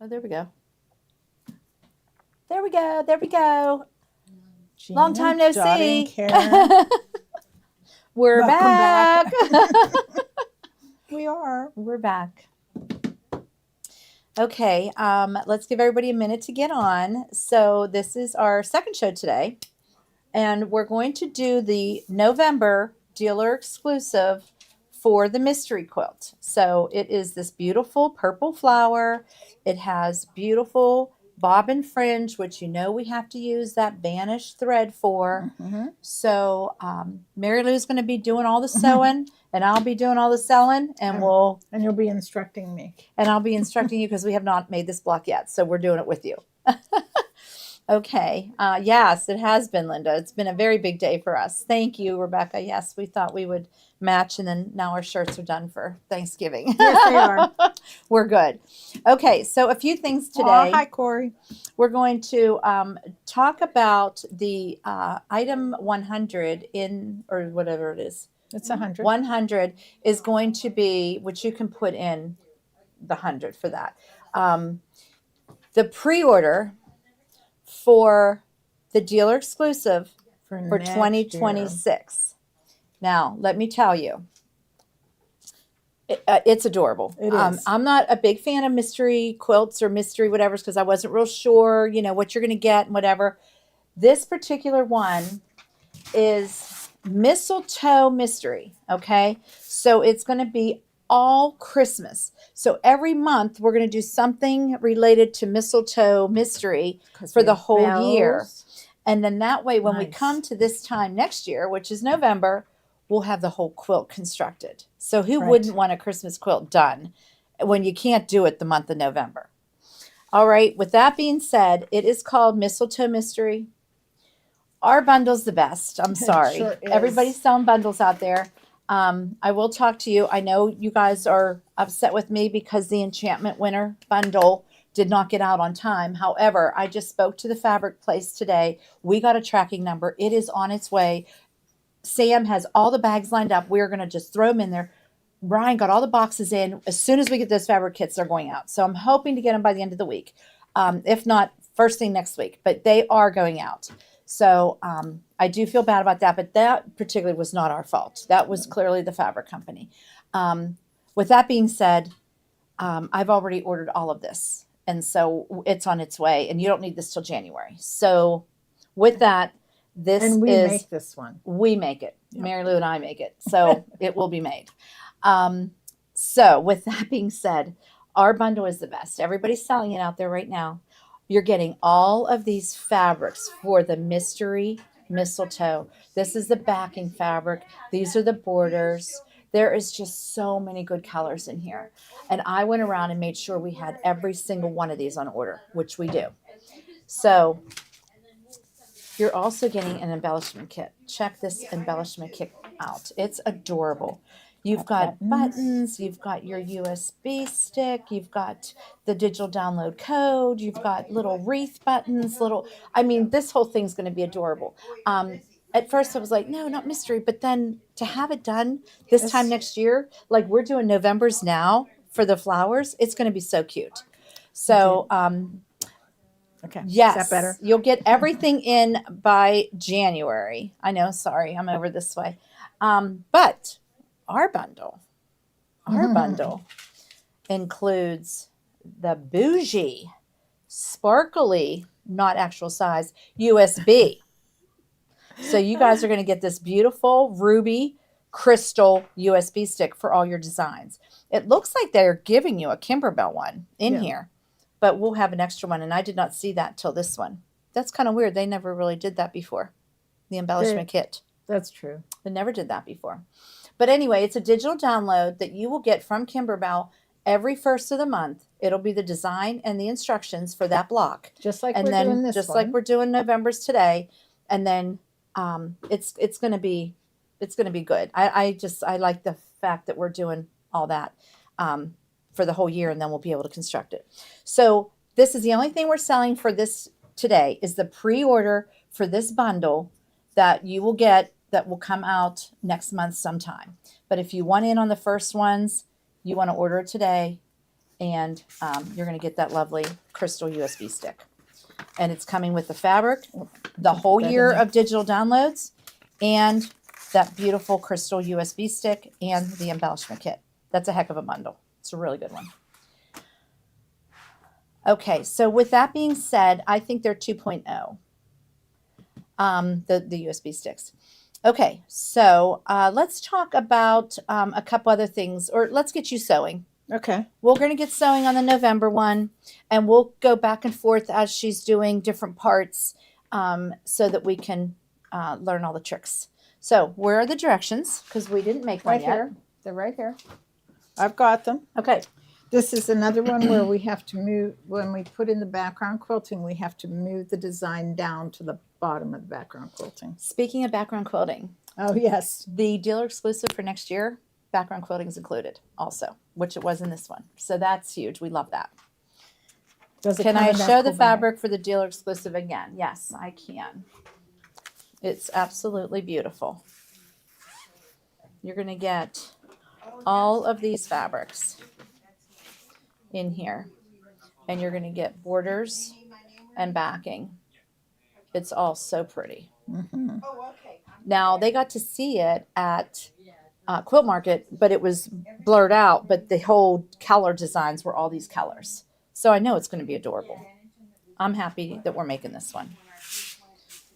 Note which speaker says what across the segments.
Speaker 1: Oh, there we go. There we go. There we go.
Speaker 2: Gina,
Speaker 1: Long time no
Speaker 2: Dottie,
Speaker 1: see.
Speaker 2: Karen.
Speaker 1: We're
Speaker 2: Welcome
Speaker 1: back.
Speaker 2: We are.
Speaker 1: We're back. Okay, let's give everybody a minute to get on. So this is our second show today, and we're going to do the November dealer exclusive for the mystery quilt. So it is this beautiful purple flower. It has beautiful bobbin fringe, which you know we have to use that vanished thread for.
Speaker 2: Mm-hmm.
Speaker 1: So Marylou is going to be doing all the sewing, and I'll be doing all the selling, and
Speaker 2: And you'll be instructing me.
Speaker 1: And I'll be instructing you because we have not made this block yet, so we're doing it with you. Okay. Yes, it has been, Linda. It's been a very big day for us. Thank you, Rebecca. Yes, we thought we would match, and then now our shirts are done for Thanksgiving.
Speaker 2: Yes, they are.
Speaker 1: We're good. Okay, so a few things today.
Speaker 2: Aw, hi, Corey.
Speaker 1: We're going to talk about the item 100 in, or whatever it is.
Speaker 2: It's 100.
Speaker 1: 100 is going to be, which you can put in the 100 for that. The pre-order for the dealer exclusive for
Speaker 2: next
Speaker 1: 2026. Now, let me tell you, it's adorable.
Speaker 2: It is.
Speaker 1: I'm not a big fan of mystery quilts or mystery whatever because I wasn't real sure, what you're going to get and whatever. This particular one is mistletoe mystery, okay? So it's going to be all Christmas. So every month we're going to do something related to mistletoe mystery for the whole year. And then that way when we come to this time next year, which is November, we'll have the whole quilt constructed. So who wouldn't want a Christmas quilt done when you can't do it the month of November? All right, with that being said, it is called Mistletoe Mystery. Our bundle's the best. I'm sorry.
Speaker 2: Sure is.
Speaker 1: Everybody's selling bundles out there. I will talk to you. I know you guys are upset with me because the Enchantment Winter bundle did not get out on time. However, I just spoke to the fabric place today. We got a tracking number. It is on its way. Sam has all the bags lined up. We're going to just throw them in there. Brian got all the boxes in. As soon as we get those fabric kits, they're going out. So I'm hoping to get them by the end of the week. If not, first thing next week. But they are going out. So I do feel bad about that, but that particularly was not our fault. That was clearly the fabric company. With that being said, I've already ordered all of this, and so it's on its way, and you don't need this till January. So with that,
Speaker 2: we make this one.
Speaker 1: We make it. Yep. Marylou and I make it, so it will be made. So with that being said, our bundle is the best. Everybody's selling it out there right now. You're getting all of these fabrics for the mystery mistletoe. This is the backing fabric. These are the borders. There is just so many good colors in here. And I went around and made sure we had every single one of these on order, which we do. So you're also getting an embellishment kit. Check this embellishment kit out. It's adorable. You've got buttons, you've got your USB stick, you've got the digital download code, you've got little wreath buttons, this whole thing's going to be adorable. At first I was like, no, not mystery, but then to have it done this time next year, like we're doing November's now for the flowers, it's going to be so cute. So,
Speaker 2: okay.
Speaker 1: Yes,
Speaker 2: is that better?
Speaker 1: You'll get everything in by January. I know, sorry, I'm over this way. But our bundle includes the bougie, sparkly, not actual size, USB. So you guys are going to get this beautiful ruby crystal USB stick for all your designs. It looks like they're giving you a Kimberbell one in here, but we'll have an extra one, and I did not see that till this one. That's kind of weird. They never really did that before, the embellishment kit.
Speaker 2: That's true.
Speaker 1: They never did that before. But anyway, it's a digital download that you will get from Kimberbell every first of the month. It'll be the design and the instructions for that block.
Speaker 2: Just like we're doing this
Speaker 1: just
Speaker 2: one.
Speaker 1: like we're doing November's today. And then it's going to be good. I like the fact that we're doing all that for the whole year, and then we'll be able to construct it. So this is the only thing we're selling for this today is the pre-order for this bundle that you will get that will come out next month sometime. But if you want in on the first ones, you want to order it today, and you're going to get that lovely crystal USB stick. And it's coming with the fabric, the whole year of digital downloads, and that beautiful crystal USB stick and the embellishment kit. That's a heck of a bundle. It's a really good one. Okay, so with that being said, I think they're 2.0, the USB sticks. Okay, so let's talk about a couple other things, or let's get you sewing.
Speaker 2: Okay.
Speaker 1: We're going to get sewing on the November one, and we'll go back and forth as she's doing different parts so that we can learn all the tricks. So where are the directions? Because we didn't make one
Speaker 2: Right
Speaker 1: yet.
Speaker 2: here. They're right here. I've got them.
Speaker 1: Okay.
Speaker 2: This is another one where we have to move, when we put in the background quilting, we have to move the design down to the bottom of the background quilting.
Speaker 1: Speaking of background quilting.
Speaker 2: Oh, yes.
Speaker 1: The dealer exclusive for next year, background quilting is included also, which it was in this one. So that's huge. We love that. Can I show the fabric for the dealer exclusive again? Yes, I can. It's absolutely beautiful. You're going to get all of these fabrics in here, and you're going to get borders and backing. It's all so pretty.
Speaker 2: Mm-hmm.
Speaker 1: Now, they got to see it at Quilt Market, but it was blurred out, but the whole color designs were all these colors. So I know it's going to be adorable. I'm happy that we're making this one.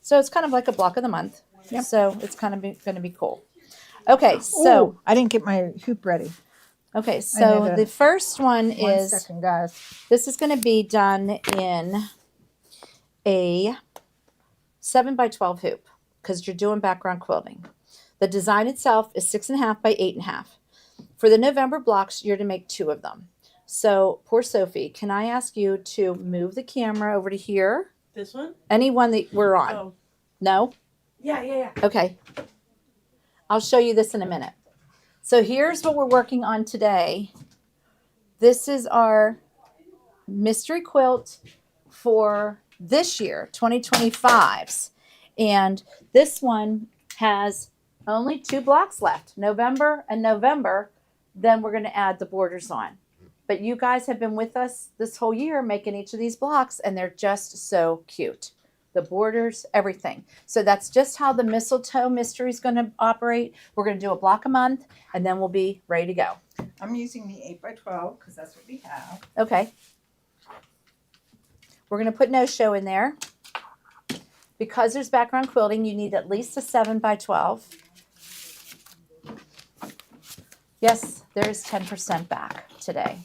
Speaker 1: So it's kind of like a block of the month.
Speaker 2: Yep.
Speaker 1: So it's kind of going to be cool. Okay, so.
Speaker 2: Ooh, I didn't get my hoop ready.
Speaker 1: Okay, so the first one is.
Speaker 2: 1 second, guys.
Speaker 1: This is going to be done in a 7x12 hoop because you're doing background quilting. The design itself is 6.5 by 8.5. For the November blocks, you're to make 2 of them. So, poor Sophie, can I ask you to move the camera over to here?
Speaker 3: This one?
Speaker 1: Any one that we're on.
Speaker 3: Oh.
Speaker 1: No?
Speaker 3: Yeah.
Speaker 1: Okay. I'll show you this in a minute. So here's what we're working on today. This is our mystery quilt for this year, 2025's. And this one has only 2 blocks left, November and November. Then we're going to add the borders on. But you guys have been with us this whole year making each of these blocks, and they're just so cute. The borders, everything. So that's just how the mistletoe mystery is going to operate. We're going to do a block a month, and then we'll be ready to go.
Speaker 2: I'm using the 8x12 because that's what we have.
Speaker 1: Okay. We're going to put no show in there. Because there's background quilting, you need at least a 7x12. Yes, there is 10% back today.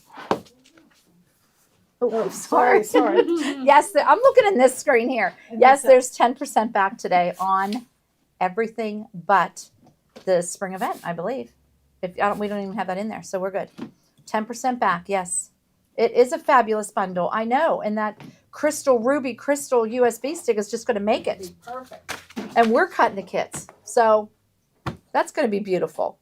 Speaker 1: Oh, sorry. Yes, I'm looking in this screen here. Yes, there's 10% back today on everything but the spring event, I believe. We don't even have that in there, so we're good. 10% back, yes. It is a fabulous bundle, I know, and that ruby crystal USB stick is just going to make it.
Speaker 2: Perfect.
Speaker 1: And we're cutting the kits, so that's going to be beautiful.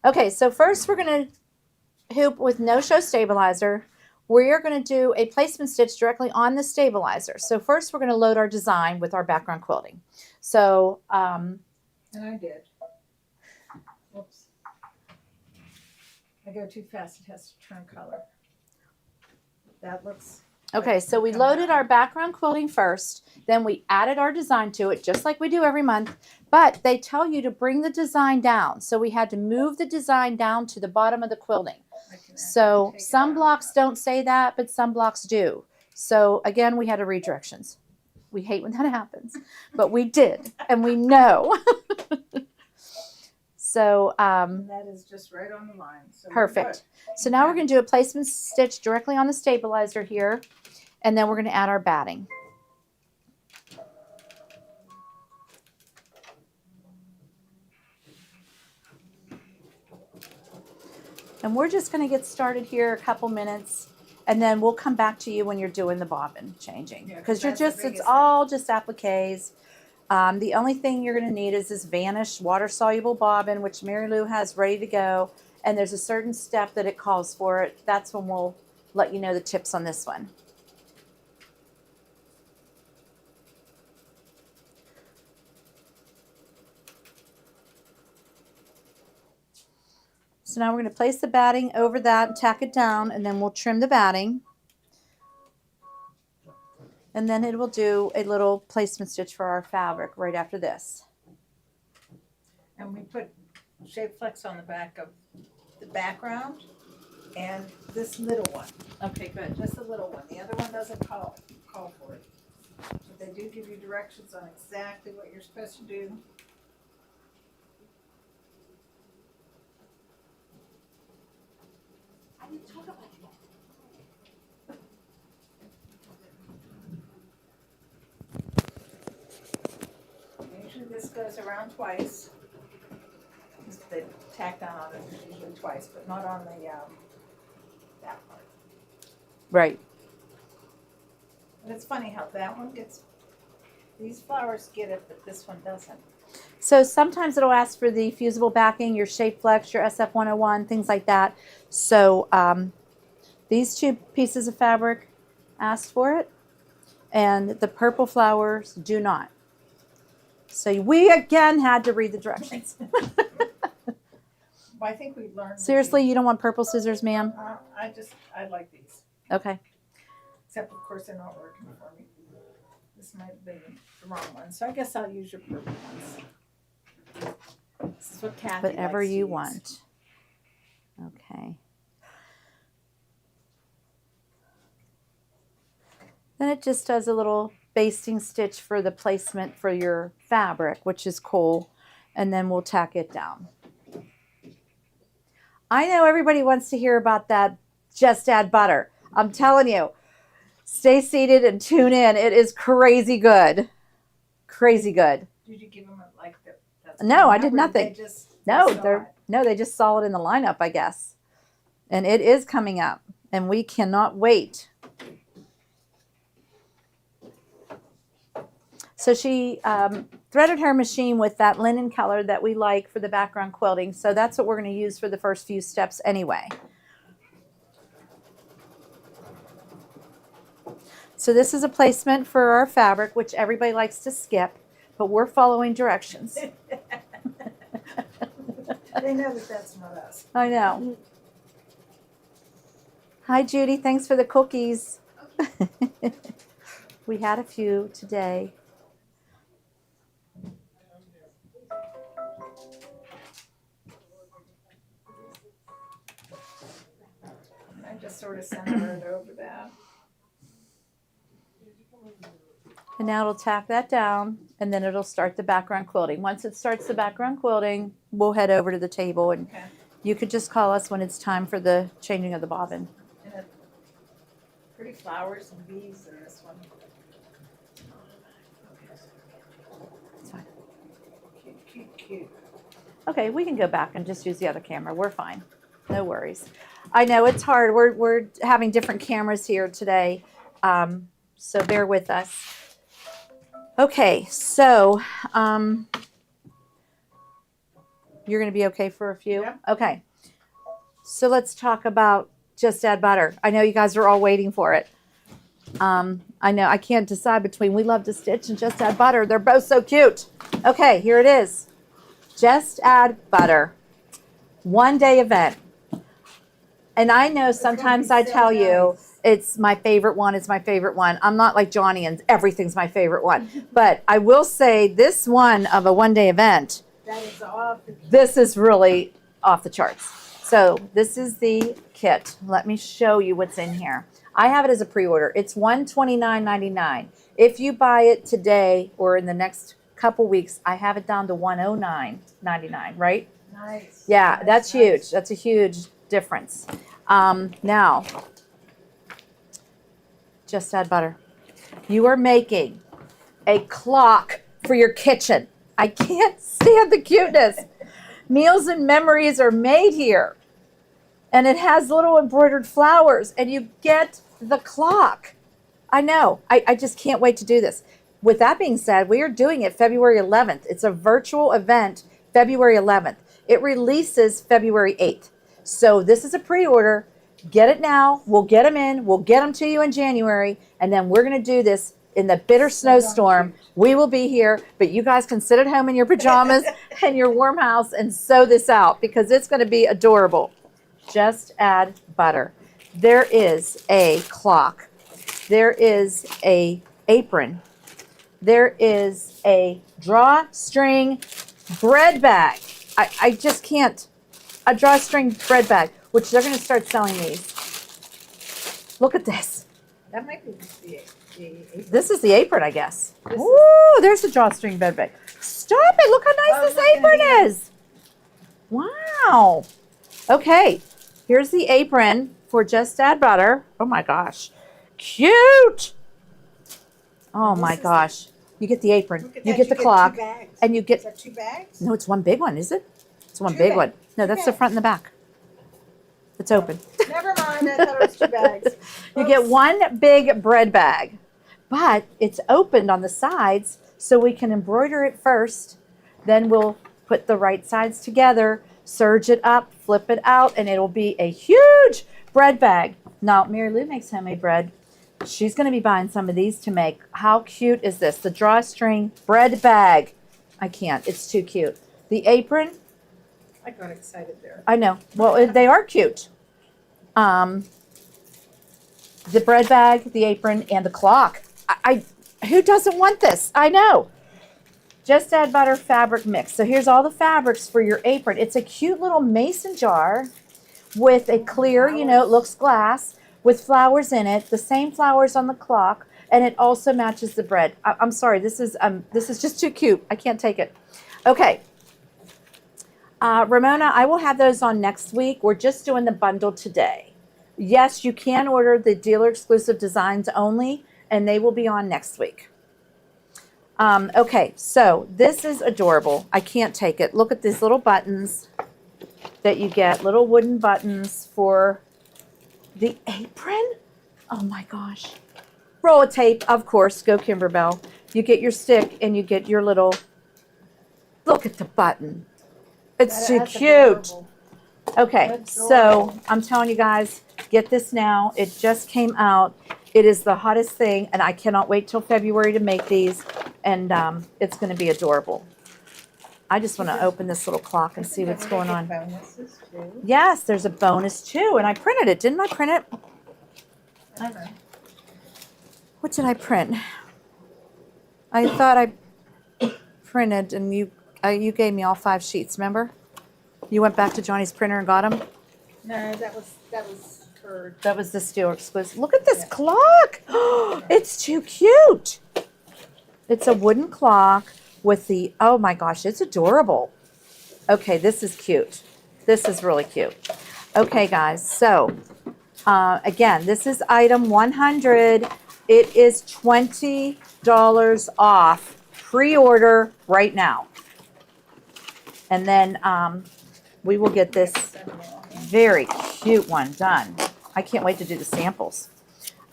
Speaker 1: Okay, so first we're going to hoop with no-show stabilizer. We're going to do a placement stitch directly on the stabilizer. So first we're going to load our design with our background quilting. So,
Speaker 2: and I did. Whoops. I go too fast. It has to turn color. That looks.
Speaker 1: Okay, so we loaded our background quilting first, then we added our design to it, just like we do every month, but they tell you to bring the design down. So we had to move the design down to the bottom of the quilting. So some blocks don't say that, but some blocks do. So again, we had to read directions. We hate when that happens, but we did, and we know. So
Speaker 2: that is just right on the line. So
Speaker 1: perfect. So now we're going to do a placement stitch directly on the stabilizer here, and then we're going to add our batting. And we're just going to get started here a couple minutes, and then we'll come back to you when you're doing the bobbin changing, because it's all just appliques. The only thing you're going to need is this Vanish water-soluble bobbin, which Marylou has ready to go, and there's a certain step that it calls for it. That's when we'll let you know the tips on this one. So now we're going to place the batting over that and tack it down, and then we'll trim the batting. And then it will do a little placement stitch for our fabric right after this.
Speaker 2: And we put shape flex on the back of the background and this little one.
Speaker 1: Okay, good.
Speaker 2: Just the little one. The other one doesn't call for it. But they do give you directions on exactly what you're supposed to do.
Speaker 1: I didn't talk about it.
Speaker 2: Usually this goes around twice. They tack down on it usually twice, but not on the that part.
Speaker 1: Right.
Speaker 2: And it's funny how that one gets, these flowers get it, but this one doesn't.
Speaker 1: So sometimes it'll ask for the fusible backing, your Shape Flex, your SF101, things like that. So these two pieces of fabric asked for it, and the purple flowers do not. So we again had to read the directions.
Speaker 2: Well, I think we learned.
Speaker 1: Seriously, you don't want purple scissors, ma'am?
Speaker 2: I like these.
Speaker 1: Okay.
Speaker 2: Except of course they're not working for me. This might have been the wrong one. So I guess I'll use your purple ones. This is what Kathy
Speaker 1: Whatever
Speaker 2: likes to
Speaker 1: you
Speaker 2: use.
Speaker 1: want. Okay. Then it just does a little basting stitch for the placement for your fabric, which is cool. And then we'll tack it down. I know everybody wants to hear about that Just Add Butter. I'm telling you, stay seated and tune in. It is crazy good. Crazy good.
Speaker 2: Did you give them like the?
Speaker 1: No, I did nothing.
Speaker 2: They just
Speaker 1: They just saw it in the lineup, I guess. And it is coming up, and we cannot wait. So she threaded her machine with that linen color that we like for the background quilting. So that's what we're going to use for the first few steps anyway. So this is a placement for our fabric, which everybody likes to skip, but we're following directions.
Speaker 2: They know that that's not us.
Speaker 1: I know. Hi, Judy. Thanks for the cookies. We had a few today.
Speaker 2: I just sort of centered it over that.
Speaker 1: And now it'll tack that down, and then it'll start the background quilting. Once it starts the background quilting, we'll head over to the table, and
Speaker 2: Okay.
Speaker 1: you could just call us when it's time for the changing of the bobbin.
Speaker 2: And pretty flowers and bees in this one.
Speaker 1: It's fine.
Speaker 2: Cute, cute, cute.
Speaker 1: Okay, we can go back and just use the other camera. We're fine. No worries. I know it's hard. We're having different cameras here today, so bear with us. Okay, so you're going to be okay for a few?
Speaker 2: Yeah.
Speaker 1: Okay. So let's talk about Just Add Butter. I know you guys are all waiting for it. I know I can't decide between We Love to Stitch and Just Add Butter. They're both so cute. Okay, here it is. Just Add Butter. One-day event. And I know sometimes I tell you it's my favorite one. It's my favorite one. I'm not like Johnny and everything's my favorite one. But I will say this one of a one-day event,
Speaker 2: That is off.
Speaker 1: this is really off the charts. So this is the kit. Let me show you what's in here. I have it as a pre-order. It's $129.99. If you buy it today or in the next couple weeks, I have it down to $109.99, right?
Speaker 2: Nice.
Speaker 1: Yeah,
Speaker 2: Nice,
Speaker 1: that's
Speaker 2: nice.
Speaker 1: huge. That's a huge difference. Now, Just Add Butter. You are making a clock for your kitchen. I can't stand the cuteness. Meals and Memories are made here. And it has little embroidered flowers, and you get the clock. I know. I just can't wait to do this. With that being said, we are doing it February 11th. It's a virtual event, February 11th. It releases February 8th. So this is a pre-order. Get it now. We'll get them in. We'll get them to you in January. And then we're going to do this in the bitter
Speaker 2: So darn
Speaker 1: snowstorm,
Speaker 2: cute.
Speaker 1: we will be here, but you guys can sit at home in your pajamas and your warm house and sew this out because it's going to be adorable. Just add butter. There is a clock. There is a apron. There is a drawstring bread bag. I just can't. A drawstring bread bag, which they're going to start selling these. Look at this.
Speaker 2: That might be the apron.
Speaker 1: This is the apron, I guess.
Speaker 2: This is-
Speaker 1: Ooh, there's the drawstring bread bag. Stop it. Look how nice
Speaker 2: Oh,
Speaker 1: this
Speaker 2: look at
Speaker 1: apron
Speaker 2: it.
Speaker 1: is. Wow. Okay. Here's the apron for Just Add Butter. Oh my gosh. Cute. Oh
Speaker 2: This
Speaker 1: my
Speaker 2: is the-
Speaker 1: gosh. You get the apron.
Speaker 2: Look at
Speaker 1: You
Speaker 2: that,
Speaker 1: get the clock.
Speaker 2: 2 bags.
Speaker 1: And you
Speaker 2: Is
Speaker 1: get,
Speaker 2: that 2 bags?
Speaker 1: no, it's one big one, is it? It's one
Speaker 2: Two
Speaker 1: big
Speaker 2: bags.
Speaker 1: one. No,
Speaker 2: Two
Speaker 1: that's the
Speaker 2: bags.
Speaker 1: front and the back. It's open.
Speaker 2: Never mind, I thought it was 2 bags.
Speaker 1: You get
Speaker 2: Oops.
Speaker 1: one big bread bag, but it's opened on the sides so we can embroider it first. Then we'll put the right sides together, serge it up, flip it out, and it'll be a huge bread bag. Now, Marylou makes homemade bread. She's going to be buying some of these to make. How cute is this? The drawstring bread bag. I can't. It's too cute. The apron.
Speaker 2: I got excited there.
Speaker 1: I know. Well, they are cute. The bread bag, the apron, and the clock. Who doesn't want this? I know. Just Add Butter fabric mix. So here's all the fabrics for your apron. It's a cute little mason jar with a clear, you know, it looks glass, with flowers in it, the same flowers on the clock, and it also matches the bread. I'm sorry, this is just too cute. I can't take it. Okay. Ramona, I will have those on next week. We're just doing the bundle today. Yes, you can order the dealer exclusive designs only, and they will be on next week. Okay, so this is adorable. I can't take it. Look at these little buttons that you get, little wooden buttons for the apron. Oh my gosh. Roll of tape, of course, go Kimberbell. You get your stick and you get your little, look at the button. It's too
Speaker 2: That's
Speaker 1: cute.
Speaker 2: adorable.
Speaker 1: Okay,
Speaker 2: Adorable.
Speaker 1: so I'm telling you guys, get this now. It just came out. It is the hottest thing, and I cannot wait till February to make these, and it's going to be adorable. I just want to open this little clock and see what's going on.
Speaker 2: Bonuses too.
Speaker 1: Yes, there's a bonus too, and I printed it. Didn't I print it?
Speaker 2: I don't know.
Speaker 1: What did I print? I thought I printed, and you gave me all 5 sheets. Remember? You went back to Johnny's printer and got them.
Speaker 2: No, that was for.
Speaker 1: That was the steel exclusive. Look at this clock. It's too cute. It's a wooden clock with the, oh my gosh, it's adorable. Okay, this is cute. This is really cute. Okay, guys, so again, this is item 100. It is $20 off. Pre-order right now. And then we will get this very cute one done. I can't wait to do the samples.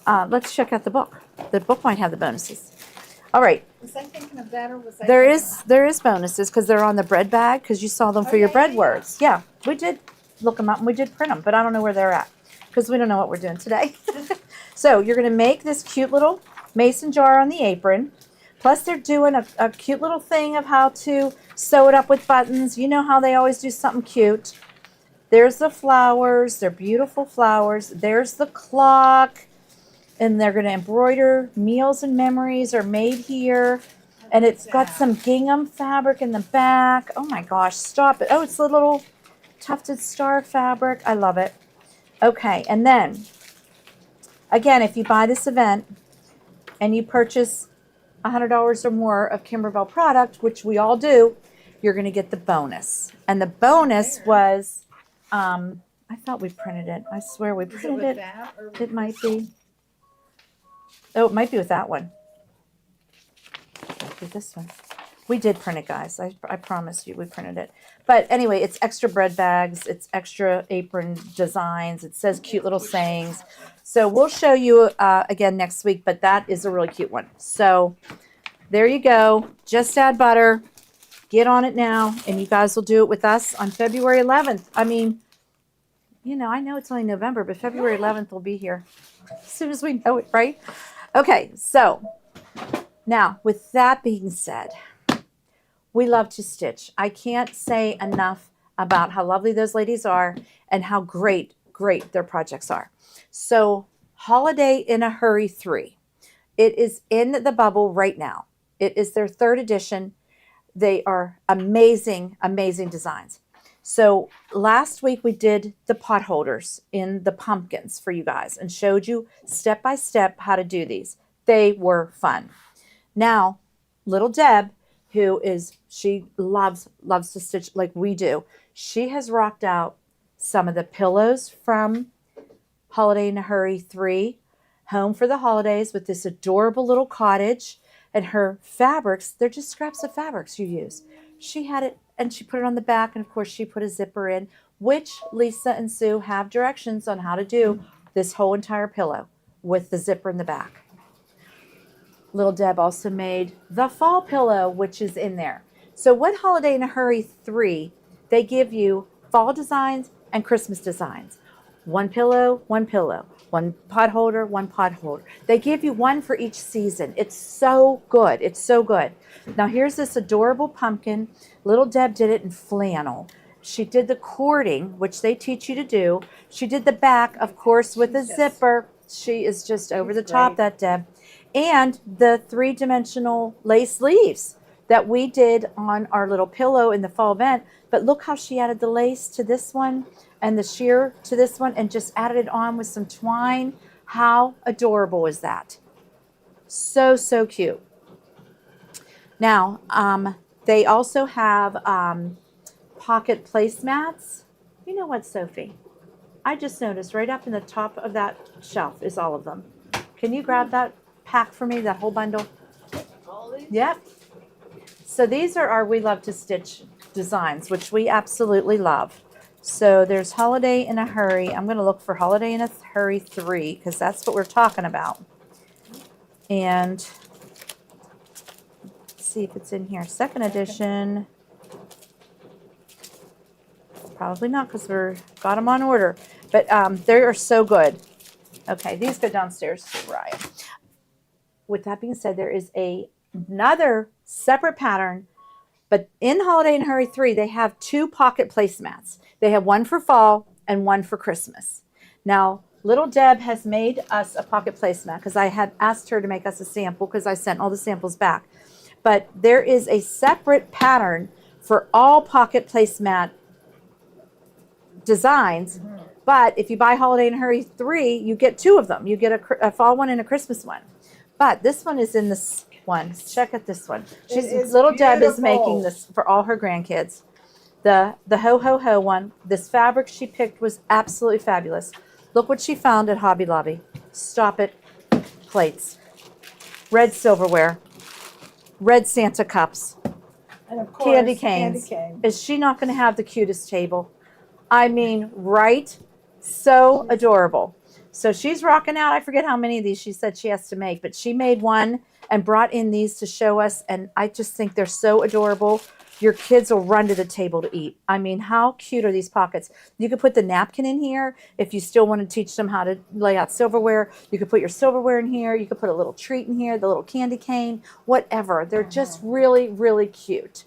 Speaker 1: Let's check out the book. The book might have the bonuses. All right.
Speaker 2: Was I thinking of that or was I?
Speaker 1: There
Speaker 2: thinking
Speaker 1: is bonuses because they're on the bread bag because you saw them for
Speaker 2: Oh,
Speaker 1: your
Speaker 2: yeah,
Speaker 1: bread
Speaker 2: yeah,
Speaker 1: words. Yeah, we did look them up and we did print them, but I don't know where they're at because we don't know what we're doing today. So you're going to make this cute little mason jar on the apron. Plus they're doing a cute little thing of how to sew it up with buttons. You know how they always do something cute. There's the flowers. They're beautiful flowers. There's the clock. And they're going to embroider Meals and Memories are made here. And it's got some gingham fabric in the back. Oh my gosh, stop it. Oh, it's the little tufted star fabric. I love it. Okay, and then, again, if you buy this event and you purchase $100 or more of Kimberbell product, which we all do, you're going to get the bonus. And the bonus was, I thought we printed it. I swear we
Speaker 2: Is it
Speaker 1: printed
Speaker 2: with
Speaker 1: it.
Speaker 2: that or
Speaker 1: It might be. Oh, it might be with that one. With this one. We did print it, guys. I promise you we printed it. But anyway, it's extra bread bags. It's extra apron designs. It says cute little sayings. So we'll show you again next week, but that is a really cute one. So there you go. Just Add Butter. Get on it now, and you guys will do it with us on February 11th. I mean, you know, I know it's only November, but February 11th will be here as soon as we know it, right? Okay, so Now, with that being said, we love to stitch. I can't say enough about how lovely those ladies are and how great their projects are. So, Holiday in a Hurry 3. It is in the bubble right now. It is their 3rd edition. They are amazing, amazing designs. So last week we did the pot holders in the pumpkins for you guys and showed you step by step how to do these. They were fun. Now, little Deb, she loves to stitch like we do. She has rocked out some of the pillows from Holiday in a Hurry 3, Home for the Holidays, with this adorable little cottage. And her fabrics, they're just scraps of fabrics you use. She had it and she put it on the back, and of course she put a zipper in, which Lisa and Sue have directions on how to do this whole entire pillow with the zipper in the back. Little Deb also made the fall pillow, which is in there. So what Holiday in a Hurry 3, they give you fall designs and Christmas designs. One pillow, one pot holder, one pot holder. They give you one for each season. It's so good. It's so good. Now here's this adorable pumpkin. Little Deb did it in flannel. She did the cording, which they teach you to do. She did the back, of course, with a zipper. She is just over the top, that Deb. And the 3-dimensional lace sleeves that we did on our little pillow in the fall event. But look how she added the lace to this one and the sheer to this one and just added it on with some twine. How adorable is that? So, so cute. Now, they also have pocket placemats. You know what, Sophie? I just noticed right up in the top of that shelf is all of them. Can you grab that pack for me, that whole bundle?
Speaker 2: All these?
Speaker 1: Yep. So these are our We Love to Stitch designs, which we absolutely love. So there's Holiday in a Hurry. I'm going to look for Holiday in a Hurry 3 because that's what we're talking about. And let's see if it's in here. 2nd edition. Probably not because got them on order. But they are so good. Okay, these go downstairs to Ryan. With that being said, there is another separate pattern. But in Holiday in a Hurry 3, they have 2 pocket placemats. They have one for fall and one for Christmas. Now, little Deb has made us a pocket placemat because I had asked her to make us a sample because I sent all the samples back. But there is a separate pattern for all pocket placemat designs. Mm-hmm. But if you buy Holiday in a Hurry 3, you get 2 of them. You get a fall one and a Christmas one. But this one is in this one. Check out this one. Little Deb is making this for all her grandkids. The ho ho ho one. This fabric she picked was absolutely fabulous. Look what she found at Hobby Lobby. Stop it. Plates. Red silverware. Red Santa cups.
Speaker 2: And of course,
Speaker 1: candy canes. Is she not going to have the cutest table? I mean, right? So adorable. So she's rocking out. I forget how many of these she said she has to make, but she made one and brought in these to show us. And I just think they're so adorable. Your kids will run to the table to eat. I mean, how cute are these pockets? You could put the napkin in here if you still want to teach them how to lay out silverware. You could put your silverware in here. You could put a little treat in here, the little candy cane, whatever. They're just really, really cute.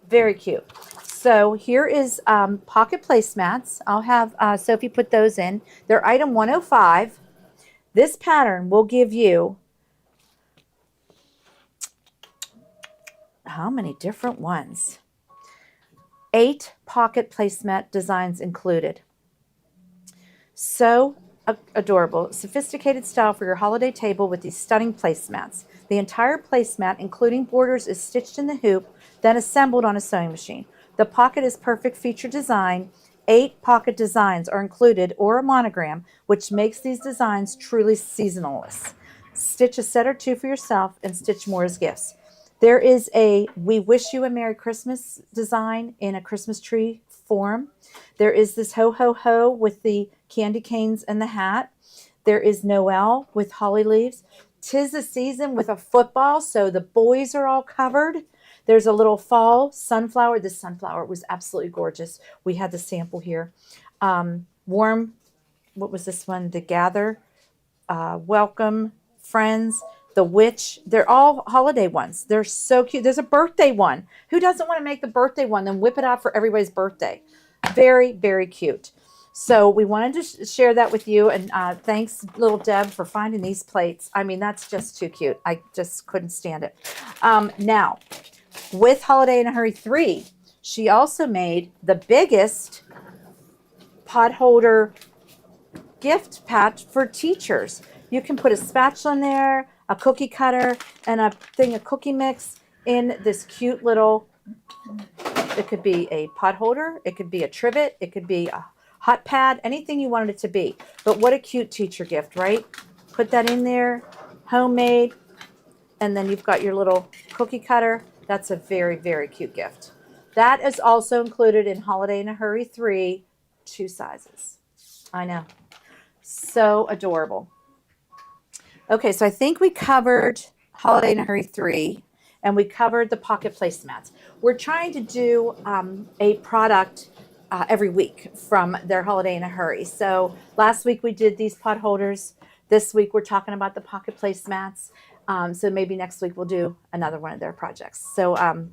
Speaker 1: Very cute. So here is pocket placemats. I'll have Sophie put those in. They're item 105. This pattern will give you how many different ones? 8 pocket placemat designs included. So adorable. Sophisticated style for your holiday table with these stunning placemats. The entire placemat, including borders, is stitched in the hoop, then assembled on a sewing machine. The pocket is perfect feature design. 8 pocket designs are included or a monogram, which makes these designs truly seasonless. Stitch a set or 2 for yourself and stitch more as gifts. There is a We Wish You a Merry Christmas design in a Christmas tree form. There is this ho ho ho with the candy canes and the hat. There is Noel with holly leaves. 'Tis the season with a football, so the boys are all covered. There's a little fall sunflower. This sunflower was absolutely gorgeous. We had the sample here. Warm, what was this one? The Gather, Welcome, Friends. the witch. They're all holiday ones. They're so cute. There's a birthday one. Who doesn't want to make the birthday one, then whip it out for everybody's birthday? Very, very cute. So we wanted to share that with you. And thanks, little Deb, for finding these plates. I mean, that's just too cute. I just couldn't stand it. Now, with Holiday in a Hurry 3, she also made the biggest pot holder gift patch for teachers. You can put a spatula in there, a cookie cutter, and a thing of cookie mix in this cute little, it could be a pot holder, it could be a trivet, it could be a hot pad, anything you wanted it to be. But what a cute teacher gift, right? Put that in there, homemade, and then you've got your little cookie cutter. That's a very, very cute gift. That is also included in Holiday in a Hurry 3, 2 sizes. I know. So adorable. Okay, so I think we covered Holiday in a Hurry 3, and we covered the pocket placemats. We're trying to do a product every week from their Holiday in a Hurry. So last week we did these pot holders. This week we're talking about the pocket placemats. So maybe next week we'll do another one of their projects. So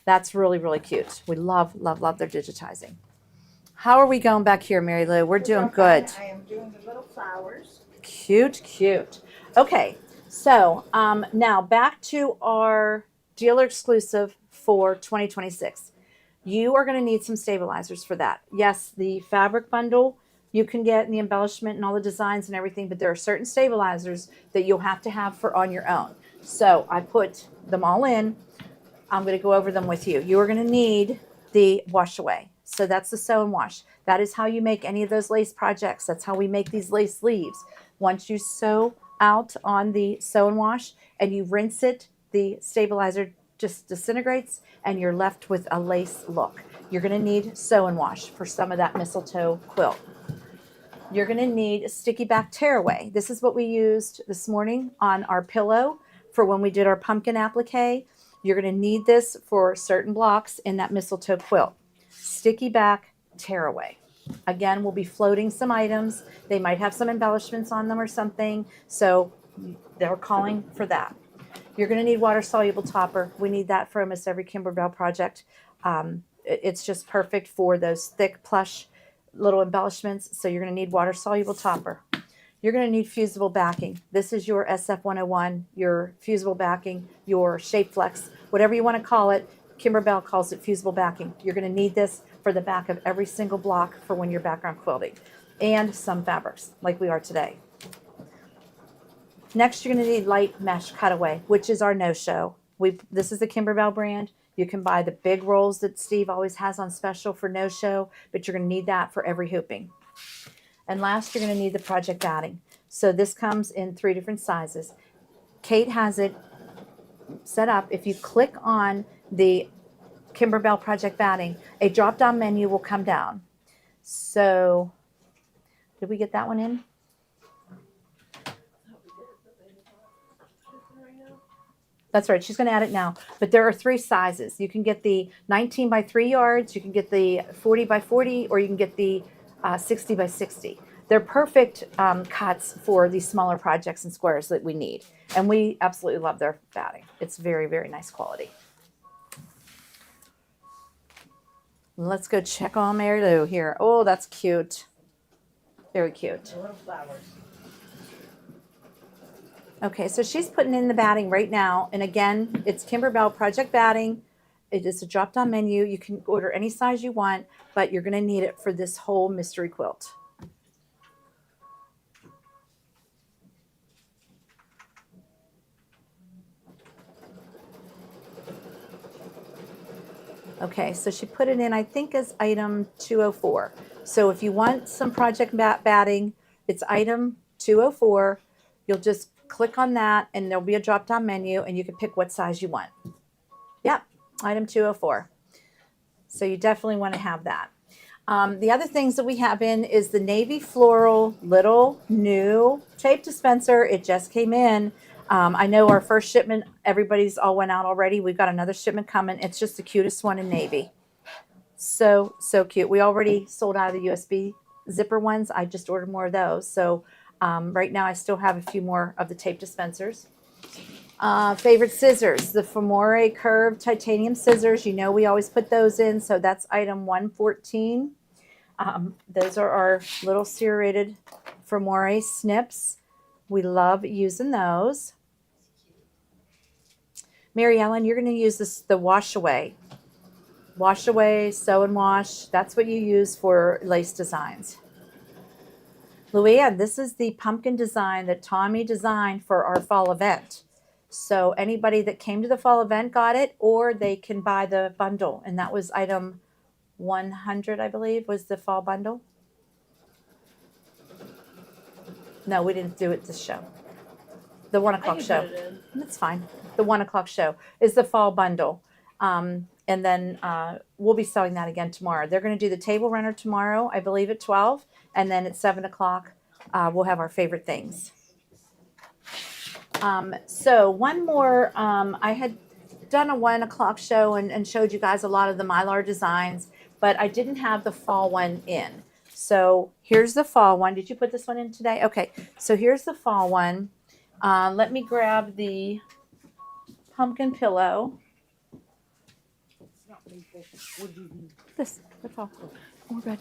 Speaker 1: that's really, really cute. We love, love, love their digitizing. How are we going back here, Marylou? We're doing good.
Speaker 2: I am doing the little flowers.
Speaker 1: Cute, cute. Okay, so now back to our dealer exclusive for 2026. You are going to need some stabilizers for that. Yes, the fabric bundle you can get and the embellishment and all the designs and everything, but there are certain stabilizers that you'll have to have for on your own. So I put them all in. I'm going to go over them with you. You are going to need the wash away. So that's the sew and wash. That is how you make any of those lace projects. That's how we make these lace sleeves. Once you sew out on the sew and wash and you rinse it, the stabilizer just disintegrates and you're left with a lace look. You're going to need sew and wash for some of that mistletoe quilt. You're going to need sticky back tearaway. This is what we used this morning on our pillow for when we did our pumpkin applique. You're going to need this for certain blocks in that mistletoe quilt. Sticky back tearaway. Again, we'll be floating some items. They might have some embellishments on them or something. So they're calling for that. You're going to need water-soluble topper. We need that for almost every Kimberbell project. It's just perfect for those thick, plush little embellishments. So you're going to need water-soluble topper. You're going to need fusible backing. This is your SF101, your fusible backing, your Shape Flex, whatever you want to call it. Kimberbell calls it fusible backing. You're going to need this for the back of every single block for when you're background quilting, and some fabrics like we are today. Next, you're going to need light mesh cutaway, which is our no-show. This is the Kimberbell brand. You can buy the big rolls that Steve always has on special for no-show, but you're going to need that for every hooping. And last, you're going to need the project batting. So this comes in 3 different sizes. Kate has it set up. If you click on the Kimberbell project batting, a drop-down menu will come down. So did we get that one in? That's right. She's going to add it now. But there are 3 sizes. You can get the 19 by 3 yards, you can get the 40 by 40, or you can get the 60 by 60. They're perfect cuts for these smaller projects and squares that we need. And we absolutely love their batting. It's very, very nice quality. Let's go check on Marylou here. Oh, that's cute. Very cute.
Speaker 2: The little flowers.
Speaker 1: Okay, so she's putting in the batting right now. And again, it's Kimberbell Project Batting. It is a drop-down menu. You can order any size you want, but you're going to need it for this whole mystery quilt. Okay, so she put it in, I think, as item 204. So if you want some project batting, it's item 204. You'll just click on that, and there'll be a drop-down menu, and you can pick what size you want. Yep, item 204. So you definitely want to have that. The other things that we have in is the navy floral little new tape dispenser. It just came in. I know our first shipment, everybody's all went out already. We've got another shipment coming. It's just the cutest one in navy. So, so cute. We already sold out of the USB zipper ones. I just ordered more of those. So right now I still have a few more of the tape dispensers. Favorite scissors, the Femore curved titanium scissors. You know we always put those in, so that's item 114. Those are our little serrated Femore snips. We love using those. Mary Ellen, you're going to use the wash away. Wash away, sew and wash. That's what you use for lace designs. Luann, this is the pumpkin design that Tommy designed for our fall event. So anybody that came to the fall event got it, or they can buy the bundle. And that was item 100, I believe, was the fall bundle. No, we didn't do it this show. The 1 o'clock show. That's fine. The 1 o'clock show is the fall bundle. And then we'll be selling that again tomorrow. They're going to do the table runner tomorrow, I believe, at 12. And then at 7 o'clock, we'll have our favorite things. So one more, I had done a 1 o'clock show and showed you guys a lot of the Mylar designs, but I didn't have the fall one in. So here's the fall one. Did you put this one in today? Okay, so here's the fall one. Let me grab the pumpkin pillow. This, the fall. Oh, we're good.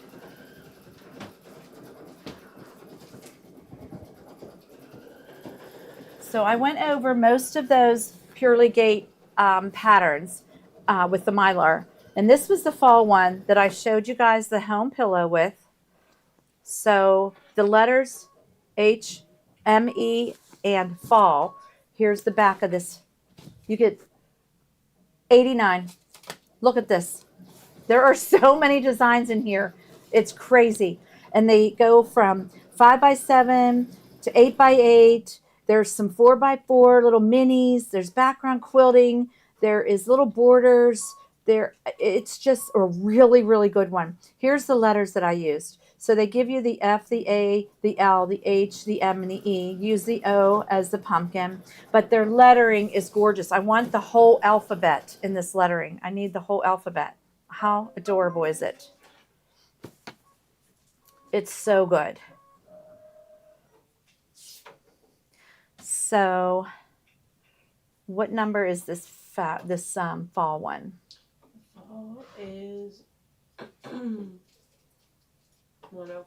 Speaker 1: So I went over most of those Purely Gate patterns with the Mylar. And this was the fall one that I showed you guys the home pillow with. So the letters H, M, E, and fall. Here's the back of this. You get 89. Look at this. There are so many designs in here. It's crazy. And they go from 5x7 to 8x8. There's some 4x4 little minis. There's background quilting. There is little borders. It's just a really, really good one. Here's the letters that I used. So they give you the F, the A, the L, the H, the M, and the E. Use the O as the pumpkin. But their lettering is gorgeous. I want the whole alphabet in this lettering. I need the whole alphabet. How adorable is it? It's so good. So what number is this fall one?
Speaker 3: Fall is 104.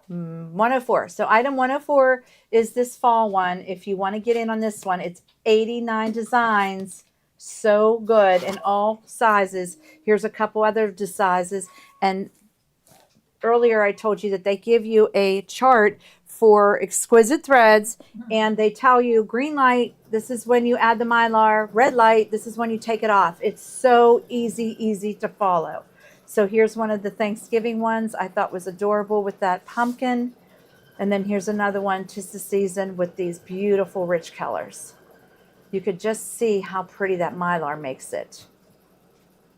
Speaker 1: 104. So item 104 is this fall one. If you want to get in on this one, it's 89 designs. So good in all sizes. Here's a couple other sizes. And earlier I told you that they give you a chart for exquisite threads, and they tell you green light, this is when you add the Mylar, red light, this is when you take it off. It's so easy to follow. So here's one of the Thanksgiving ones I thought was adorable with that pumpkin. And then here's another one, 'tis the season, with these beautiful rich colors. You could just see how pretty that Mylar makes it.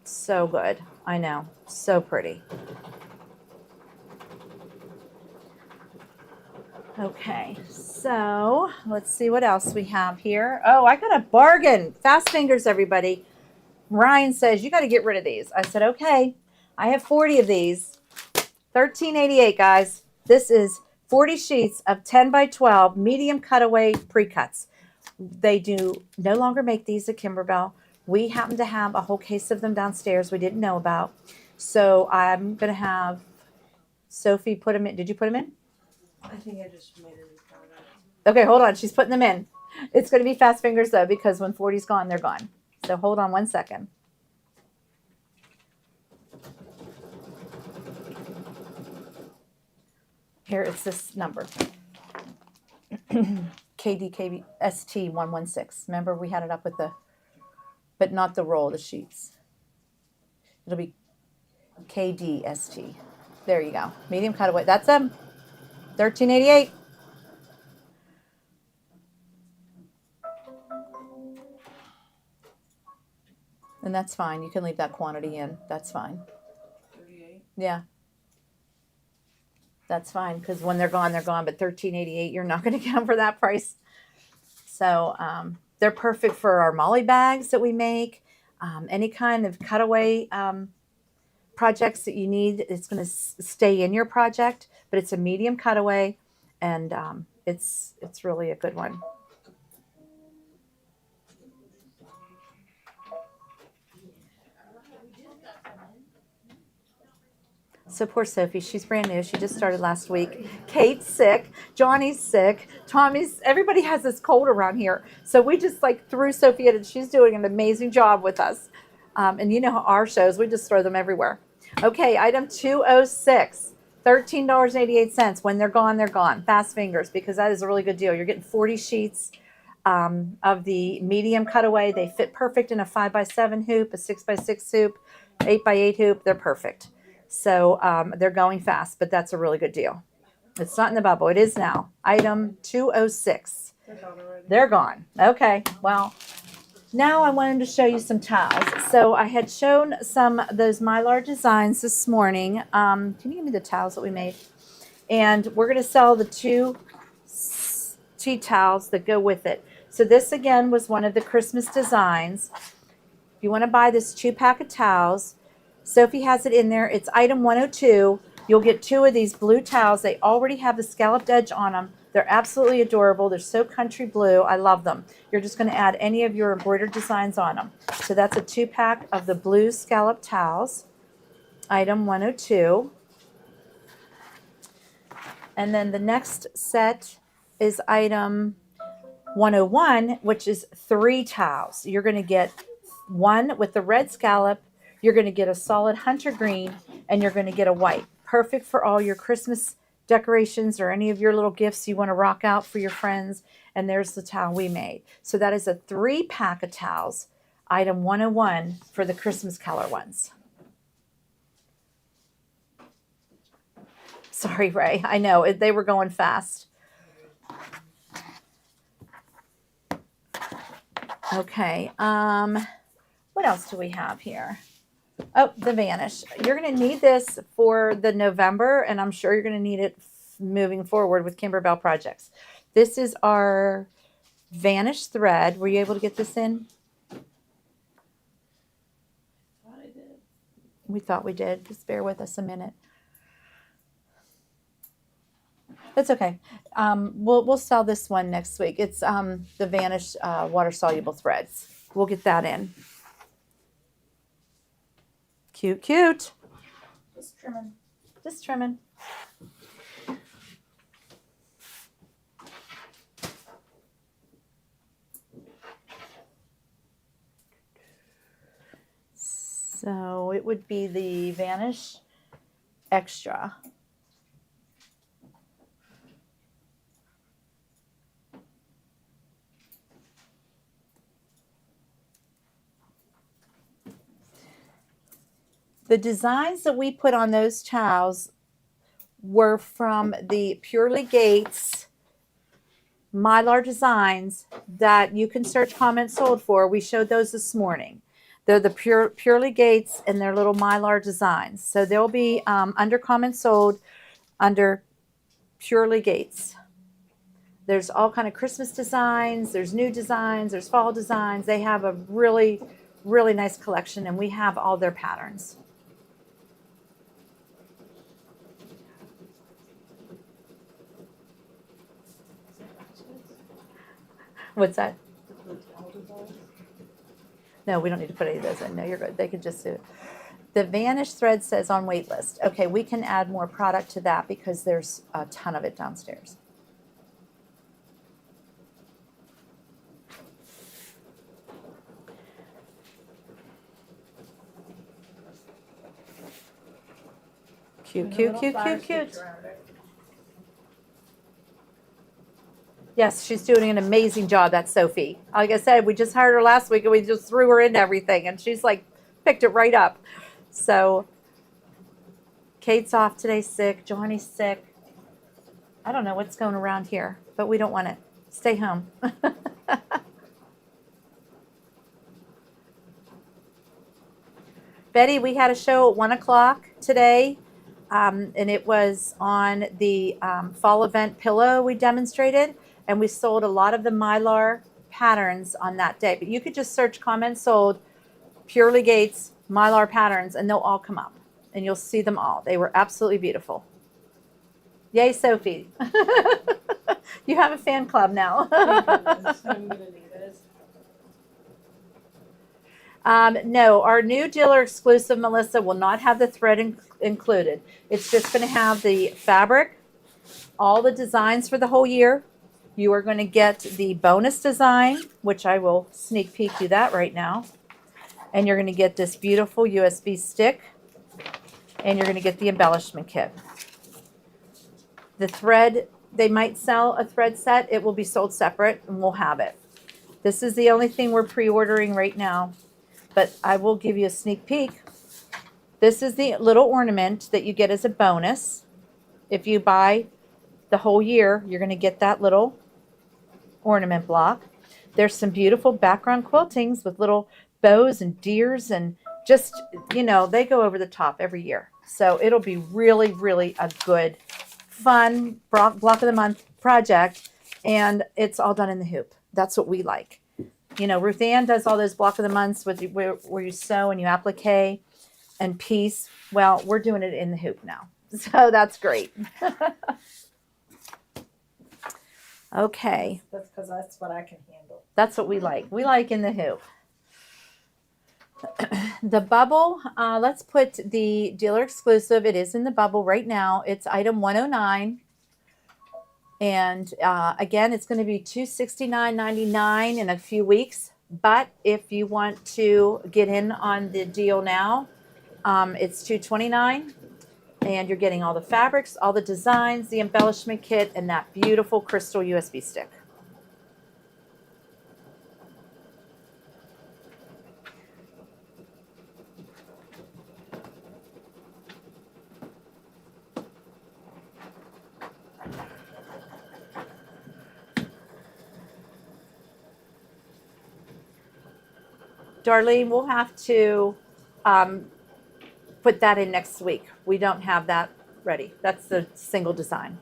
Speaker 1: So good. I know. So pretty. Okay, so let's see what else we have here. Oh, I got a bargain. Fast fingers, everybody. Ryan says, you got to get rid of these. I said, okay. I have 40 of these. $13.88, guys. This is 40 sheets of 10 by 12 medium cutaway pre-cuts. They do no longer make these at Kimberbell. We happen to have a whole case of them downstairs we didn't know about. So I'm going to have Sophie put them in. Did you put them in?
Speaker 3: I think I just made it.
Speaker 1: Okay, hold on. She's putting them in. It's going to be fast fingers, though, because when 40's gone, they're gone. So hold on 1 second. Here, it's this number. KDKST 116. Remember, we had it up with the, but not the roll, the sheets. It'll be KDST. There you go. Medium cutaway. That's them. $13.88. And that's fine. You can leave that quantity in. That's fine.
Speaker 3: 38.
Speaker 1: Yeah. That's fine, because when they're gone, they're gone. But $13.88, you're not going to get them for that price. So they're perfect for our molly bags that we make. Any kind of cutaway projects that you need, it's going to stay in your project. But it's a medium cutaway, and it's really a good one. So poor Sophie, she's brand new. She just started last week. Kate's sick. Johnny's sick. Tommy's, everybody has this cold around here. So we just like threw Sophie in and she's doing an amazing job with us. And you know how our shows, we just throw them everywhere. Okay, item 206, $13.88. When they're gone, they're gone. Fast fingers, because that is a really good deal. You're getting 40 sheets of the medium cutaway. They fit perfect in a 5x7 hoop, a 6x6 hoop, 8x8 hoop. They're perfect. So they're going fast, but that's a really good deal. It's not in the bubble. It is now. Item 206. They're gone. Okay, well, now I wanted to show you some towels. So I had shown some of those Mylar designs this morning. Can you give me the towels that we made? And we're going to sell the two tea towels that go with it. So this again was one of the Christmas designs. If you want to buy this 2-pack of towels, Sophie has it in there. It's item 102. You'll get 2 of these blue towels. They already have the scalloped edge on them. They're absolutely adorable. They're so country blue. I love them. You're just going to add any of your embroidered designs on them. So that's a 2-pack of the blue scalloped towels. Item 102. And then the next set is item 101, which is 3 towels. You're going to get 1 with the red scallop. You're going to get a solid hunter green, and you're going to get a white. Perfect for all your Christmas decorations or any of your little gifts you want to rock out for your friends. And there's the towel we made. So that is a 3-pack of towels, item 101 for the Christmas color ones. Sorry, Ray. I know they were going fast. Okay. What else do we have here? Oh, the Vanish. You're going to need this for the November, and I'm sure you're going to need it moving forward with Kimberbell projects. This is our Vanish thread. Were you able to get this in?
Speaker 3: I did.
Speaker 1: We thought we did. Just bear with us a minute. That's okay. We'll sell this one next week. It's the Vanish water soluble threads. We'll get that in. Cute, cute. Just trimming. Just trimming. So it would be the Vanish Extra. The designs that we put on those towels were from the Purely Gates Mylar designs that you can search comments sold for. We showed those this morning. They're the Purely Gates and their little Mylar designs. So they'll be under comments sold under Purely Gates. There's all kind of Christmas designs. There's new designs. There's fall designs. They have a really, really nice collection, and we have all their patterns. What's that? No, we don't need to put any of those in. No, you're good. They could just do it. The Vanish thread says on wait list. Okay, we can add more product to that because there's a ton of it downstairs. Cute, cute, cute, cute, cute. Yes, she's doing an amazing job. That's Sophie. Like I said, we just hired her last week and we just threw her into everything and she's like picked it right up. So Kate's off today sick. Johnny's sick. I don't know what's going around here, but we don't want it. Stay home. Betty, we had a show at 1 o'clock today. And it was on the fall event pillow we demonstrated. And we sold a lot of the Mylar patterns on that day. But you could just search comments sold, Purely Gates, Mylar patterns, and they'll all come up. And you'll see them all. They were absolutely beautiful. Yay, Sophie. You have a fan club now.
Speaker 3: I'm gonna need it.
Speaker 1: No, our new dealer exclusive, Melissa, will not have the thread included. It's just going to have the fabric, all the designs for the whole year. You are going to get the bonus design, which I will sneak peek you that right now. And you're going to get this beautiful USB stick. And you're going to get the embellishment kit. The thread, they might sell a thread set. It will be sold separate and we'll have it. This is the only thing we're pre-ordering right now. But I will give you a sneak peek. This is the little ornament that you get as a bonus. If you buy the whole year, you're going to get that little ornament block. There's some beautiful background quiltings with little bows and deers and just, you know, they go over the top every year. So it'll be really, really a good, fun block of the month project. And it's all done in the hoop. That's what we like. You know, Ruth Ann does all those block of the months with where you sew and you applique and piece. Well, we're doing it in the hoop now. So that's great. Okay.
Speaker 2: That's because that's what I can handle.
Speaker 1: That's what we like. We like in the hoop. The bubble, let's put the dealer exclusive. It is in the bubble right now. It's item 109. And again, it's going to be $269.99 in a few weeks. But if you want to get in on the deal now, it's $229. And you're getting all the fabrics, all the designs, the embellishment kit, and that beautiful crystal USB stick. Darlene, we'll have to put that in next week. We don't have that ready. That's the single design.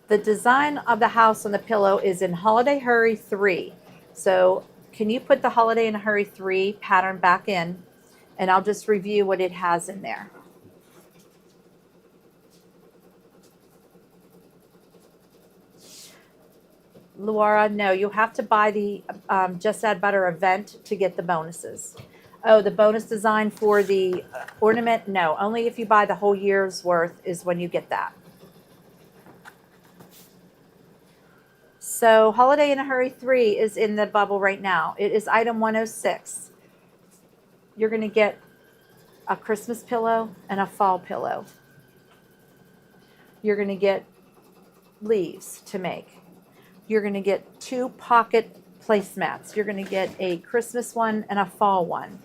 Speaker 1: The design of the house on the pillow is in Holiday Hurry 3. So can you put the Holiday in a Hurry 3 pattern back in? And I'll just review what it has in there. Luara, no, you have to buy the Just Add Butter event to get the bonuses. Oh, the bonus design for the ornament? No, only if you buy the whole year's worth is when you get that. So Holiday in a Hurry 3 is in the bubble right now. It is item 106. You're going to get a Christmas pillow and a fall pillow. You're going to get leaves to make. You're going to get 2 pocket placemats. You're going to get a Christmas one and a fall one.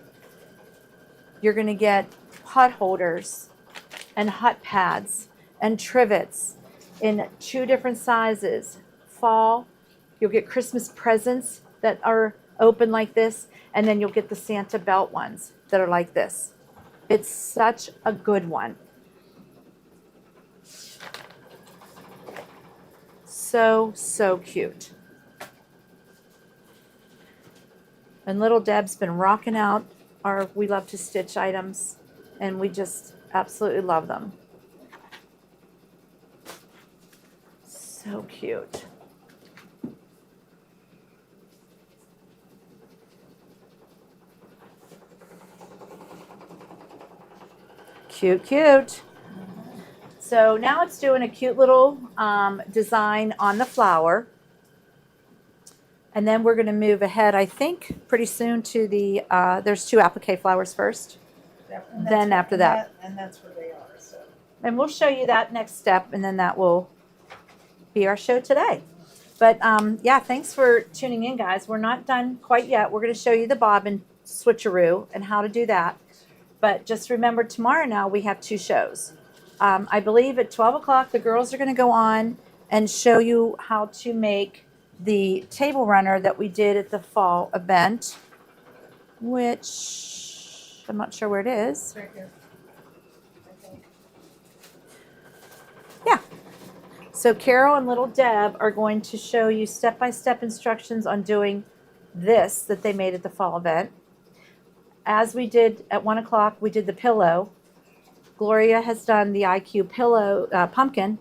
Speaker 1: You're going to get hut holders and hut pads and trivets in 2 different sizes. Fall, you'll get Christmas presents that are open like this, and then you'll get the Santa belt ones that are like this. It's such a good one. So, so cute. And little Deb's been rocking out our We Love to Stitch items, and we just absolutely love them. So cute. Cute, cute. So now it's doing a cute little design on the flower. And then we're going to move ahead, I think, pretty soon to the, there's 2 applique flowers first.
Speaker 2: And
Speaker 1: Then after that.
Speaker 2: And that's where they are. So
Speaker 1: And we'll show you that next step, and then that will be our show today. But yeah, thanks for tuning in, guys. We're not done quite yet. We're going to show you the bobbin switcheroo and how to do that. But just remember, tomorrow now we have 2 shows. I believe at 12 o'clock, the girls are going to go on and show you how to make the table runner that we did at the fall event, which I'm not sure where it is.
Speaker 2: it's right here. I think.
Speaker 1: Yeah. So Carol and little Deb are going to show you step-by-step instructions on doing this that they made at the fall event. As we did at 1 o'clock, we did the pillow. Gloria has done the IQ pillow pumpkin,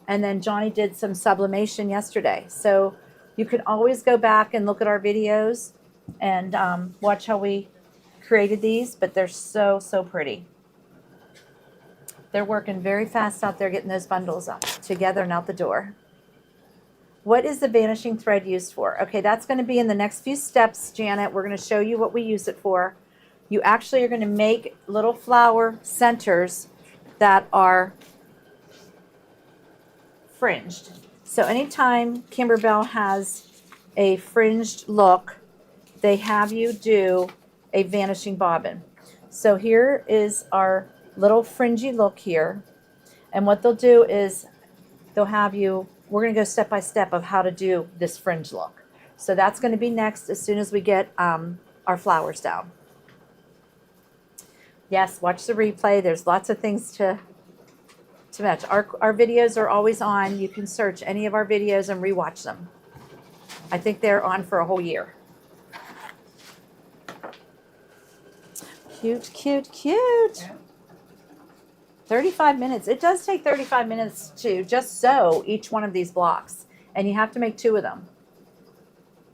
Speaker 1: and then Johnny did some sublimation yesterday. So You can always go back and look at our videos and watch how we created these, but they're so, so pretty. They're working very fast out there getting those bundles up together and out the door. What is the vanishing thread used for? Okay, that's going to be in the next few steps, Janet. We're going to show you what we use it for. You actually are going to make little flower centers that are fringed. So anytime Kimberbell has a fringed look, they have you do a vanishing bobbin. So here is our little fringy look here. And what they'll do is they'll have you, we're going to go step by step of how to do this fringe look. So that's going to be next as soon as we get our flowers down. Yes, watch the replay. There's lots of things to match. Our videos are always on. You can search any of our videos and rewatch them. I think they're on for a whole year. Cute, cute, cute.
Speaker 2: Yeah.
Speaker 1: 35 minutes. It does take 35 minutes to just sew each one of these blocks. And you have to make 2 of them.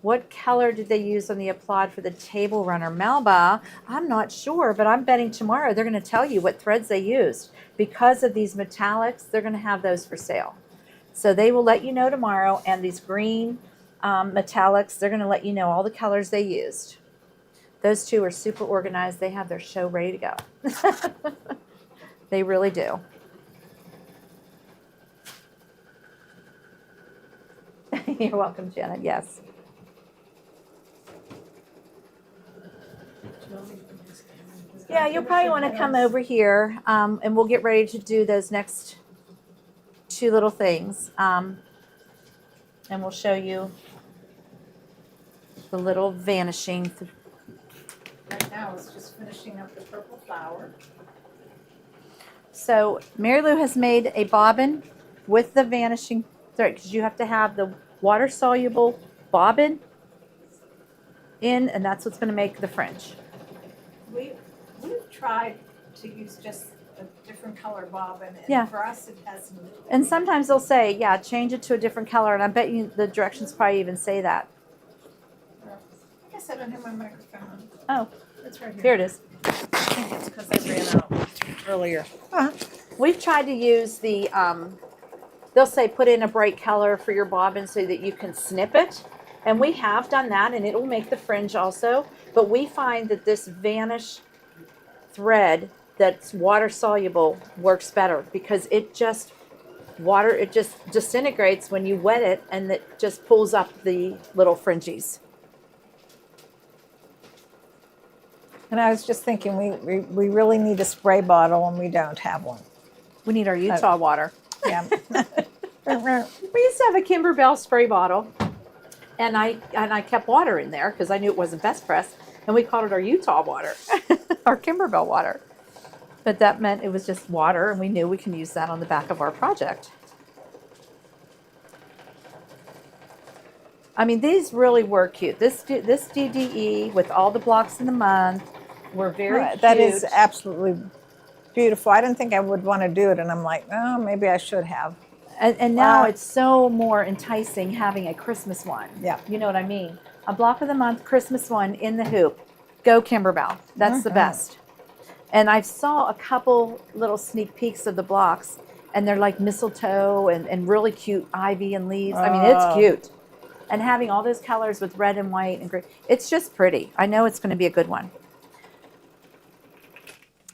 Speaker 1: What color did they use on the applaud for the table runner? Melba, I'm not sure, but I'm betting tomorrow they're going to tell you what threads they used. Because of these metallics, they're going to have those for sale. So they will let you know tomorrow. And these green metallics, they're going to let you know all the colors they used. Those 2 are super organized. They have their show ready to go. They really do. You're welcome, Janet. Yes. Yeah, you'll probably want to come over here and we'll get ready to do those next 2 little things. And we'll show you the little vanishing.
Speaker 2: Right now it's just finishing up the purple flower.
Speaker 1: So Marylou has made a bobbin with the vanishing thread because you have to have the water soluble bobbin in, and that's what's going to make the fringe.
Speaker 2: We've tried to use just a different color bobbin, and
Speaker 1: Yeah.
Speaker 2: for us it hasn't.
Speaker 1: And sometimes they'll say, yeah, change it to a different color, and I bet you the directions probably even say that.
Speaker 2: I guess I don't have my microphone.
Speaker 1: Oh,
Speaker 2: It's right here.
Speaker 1: here it is.
Speaker 2: I think it's because I ran out earlier.
Speaker 1: We've tried to use the, they'll say put in a bright color for your bobbin so that you can snip it. And we have done that, and it will make the fringe also. But we find that this vanish thread that's water soluble works better because it just disintegrates when you wet it, and it just pulls up the little fringes.
Speaker 2: And I was just thinking, we really need a spray bottle, and we don't have one.
Speaker 1: We need our Utah water.
Speaker 2: Yeah.
Speaker 1: We used to have a Kimberbell spray bottle, and I kept water in there because I knew it wasn't best press, and we called it our Utah water, our Kimberbell water. But that meant it was just water, and we knew we can use that on the back of our project. I mean, these really were cute. This DDE with all the blocks in the month were very cute.
Speaker 2: That is absolutely beautiful. I didn't think I would want to do it, and I'm like, oh, maybe I should have.
Speaker 1: And now it's so more enticing having a Christmas one.
Speaker 2: Yeah.
Speaker 1: You know what I mean? A block of the month Christmas one in the hoop. Go Kimberbell. That's the best. And I saw a couple little sneak peeks of the blocks, and they're like mistletoe and really cute ivy and leaves. I mean, it's cute. And having all those colors with red and white and green, it's just pretty. I know it's going to be a good one.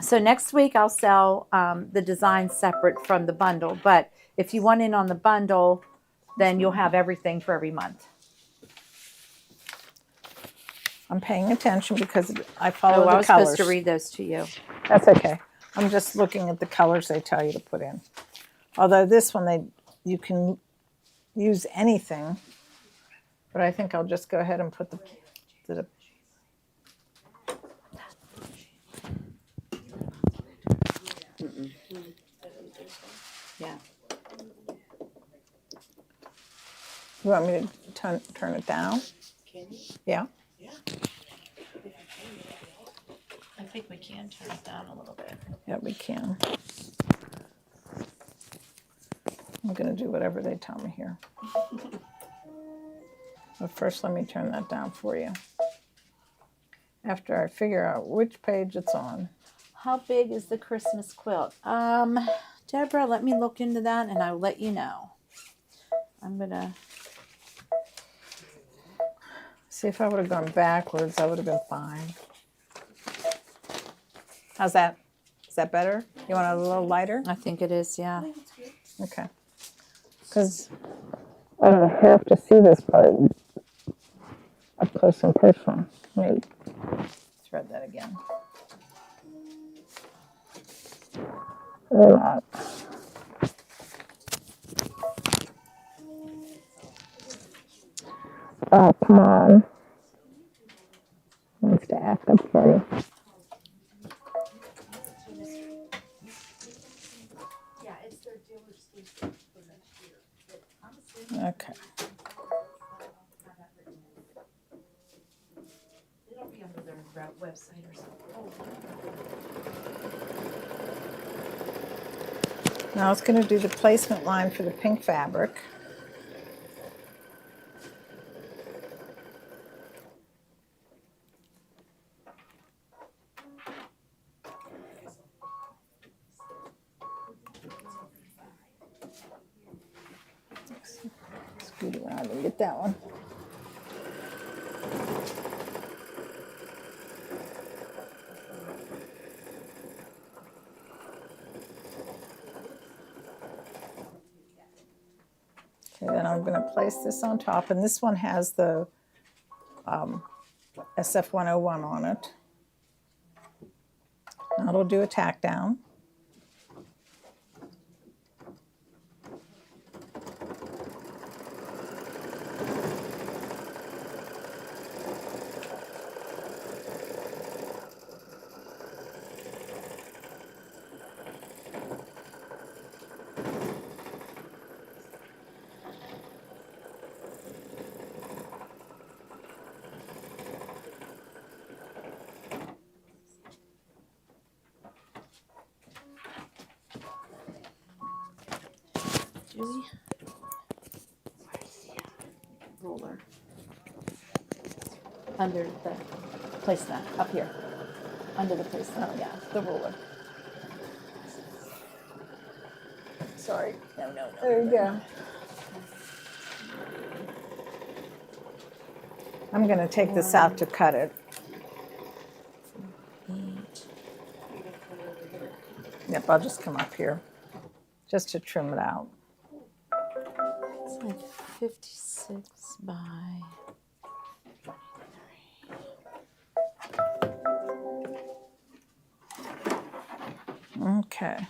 Speaker 1: So next week I'll sell the design separate from the bundle. But if you want in on the bundle, then you'll have everything for every month.
Speaker 2: I'm paying attention because I follow
Speaker 1: Oh, I
Speaker 2: the
Speaker 1: was
Speaker 2: colors.
Speaker 1: supposed to read those to you.
Speaker 2: That's okay. I'm just looking at the colors they tell you to put in. Although this one, you can use anything. But I think I'll just go ahead and put the
Speaker 1: Yeah.
Speaker 2: You want me to turn it down? Yeah.
Speaker 1: I think we can turn it down a little bit.
Speaker 2: Yeah, we can. I'm going to do whatever they tell me here. But first, let me turn that down for you. After I figure out which page it's on.
Speaker 1: How big is the Christmas quilt? Deborah, let me look into that and I'll let you know. I'm gonna
Speaker 2: See, if I would have gone backwards, that would have been fine. How's that? Is that better? You want it a little lighter?
Speaker 1: I think it is, yeah.
Speaker 2: Okay. Because I don't have to see this part up close and personal. Let me thread that again. Oh, come on. Wants to act up for me. Okay.
Speaker 1: It'll be under their website or something.
Speaker 2: Now it's going to do the placement line for the pink fabric. Scoot around and get that one. Okay, then I'm going to place this on top, and this one has the SF101 on it. Now it'll do a tack down.
Speaker 1: Julie? Where's the ruler? Under the placemat, up here. Under the placemat, yeah, the ruler. Sorry. No.
Speaker 2: There you go. I'm going to take this out to cut it.
Speaker 1: 8.
Speaker 2: Yep, I'll just come up here just to trim it out.
Speaker 1: It's like 56 by 23.
Speaker 2: Okay.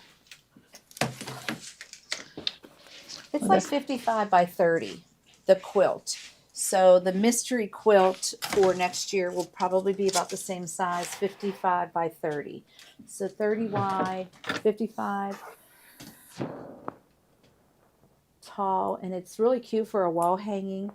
Speaker 1: It's like 55 by 30, the quilt. So the mystery quilt for next year will probably be about the same size, 55 by 30. So 30 wide, 55 tall, and it's really cute for a wall hanging.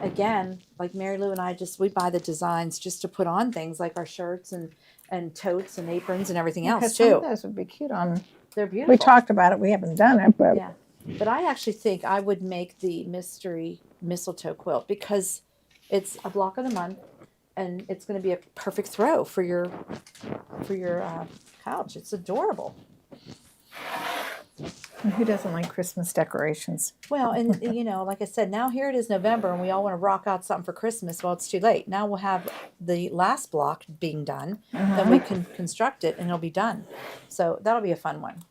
Speaker 1: Again, like Marylou and I we buy the designs just to put on things like our shirts and totes and aprons and everything else
Speaker 2: Some of
Speaker 1: too.
Speaker 2: those would be cute on.
Speaker 1: They're beautiful.
Speaker 2: We talked about it. We haven't done it, but
Speaker 1: Yeah. But I actually think I would make the mystery mistletoe quilt because it's a block of the month and it's going to be a perfect throw for your couch. It's adorable.
Speaker 2: who doesn't like Christmas decorations?
Speaker 1: Well, and like I said, now here it is November and we all want to rock out something for Christmas. Well, it's too late. Now we'll have the last block being done. Then we can construct it and it'll be done. So that'll be a fun one.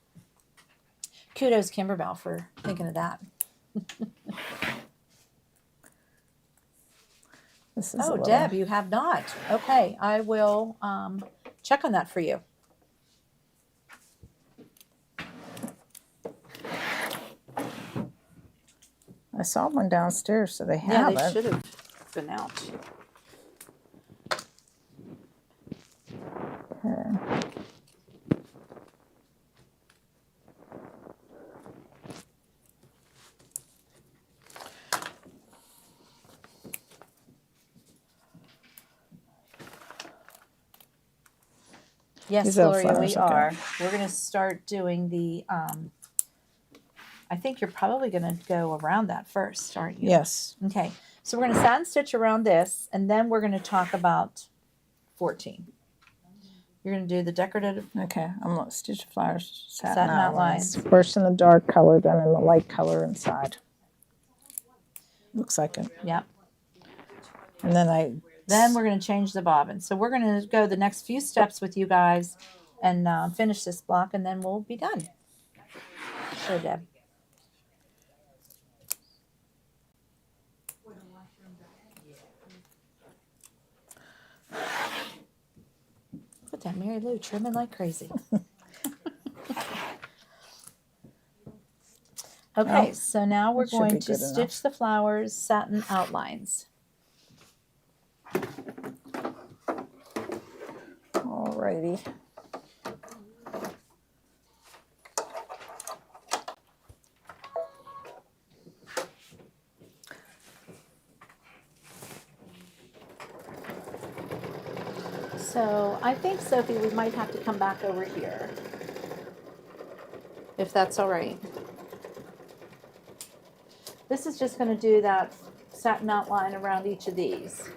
Speaker 1: Kudos, Kimberbell, for thinking of that.
Speaker 2: This is
Speaker 1: Oh, Deb, you have not. Okay, I will check on that for you.
Speaker 2: I saw one downstairs, so they have
Speaker 1: Yeah, they
Speaker 2: it.
Speaker 1: should have been out.
Speaker 2: Okay.
Speaker 1: Yes,
Speaker 2: These are
Speaker 1: Gloria,
Speaker 2: flowers,
Speaker 1: we
Speaker 2: okay.
Speaker 1: are. We're going to start doing the, I think you're probably going to go around that first, aren't you?
Speaker 2: Yes.
Speaker 1: Okay. So we're going to satin stitch around this, and then we're going to talk about 14. You're going to do the decorative
Speaker 2: Okay, I'm going to stitch flowers,
Speaker 1: satin outlines.
Speaker 2: First in the dark color, then in the light color inside. Looks like it.
Speaker 1: Yep.
Speaker 2: And then
Speaker 1: Then we're going to change the bobbin. So we're going to go the next few steps with you guys and finish this block, and then we'll be done. Sure, Deb. Look at that Marylou trimming like crazy. Okay, so now we're
Speaker 2: that should
Speaker 1: going
Speaker 2: be
Speaker 1: to
Speaker 2: good
Speaker 1: stitch
Speaker 2: enough.
Speaker 1: the flowers satin outlines.
Speaker 2: Alrighty.
Speaker 1: So I think, Sophie, we might have to come back over here, if that's all right. This is just going to do that satin outline around each of these.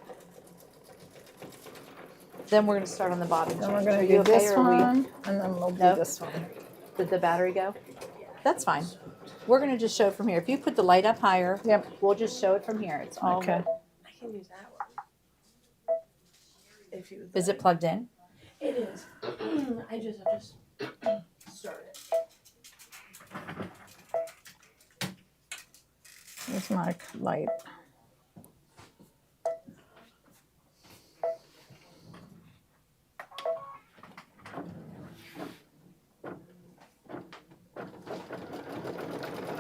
Speaker 1: Then we're going to start on the bobbin
Speaker 2: Then
Speaker 1: change.
Speaker 2: we're going
Speaker 1: Are
Speaker 2: to
Speaker 1: you
Speaker 2: do
Speaker 1: okay,
Speaker 2: this
Speaker 1: or are we-
Speaker 2: one, and then we'll do
Speaker 1: Nope.
Speaker 2: this one.
Speaker 1: Did the battery go? That's fine. We're going to just show it from here. If you put the light up higher,
Speaker 2: Yep.
Speaker 1: we'll just show it from here. It's all
Speaker 2: Okay.
Speaker 1: good.
Speaker 3: I can use that one. If you would
Speaker 1: Is
Speaker 3: like.
Speaker 1: it plugged in?
Speaker 3: It is. I just have to start it.
Speaker 2: Here's my light.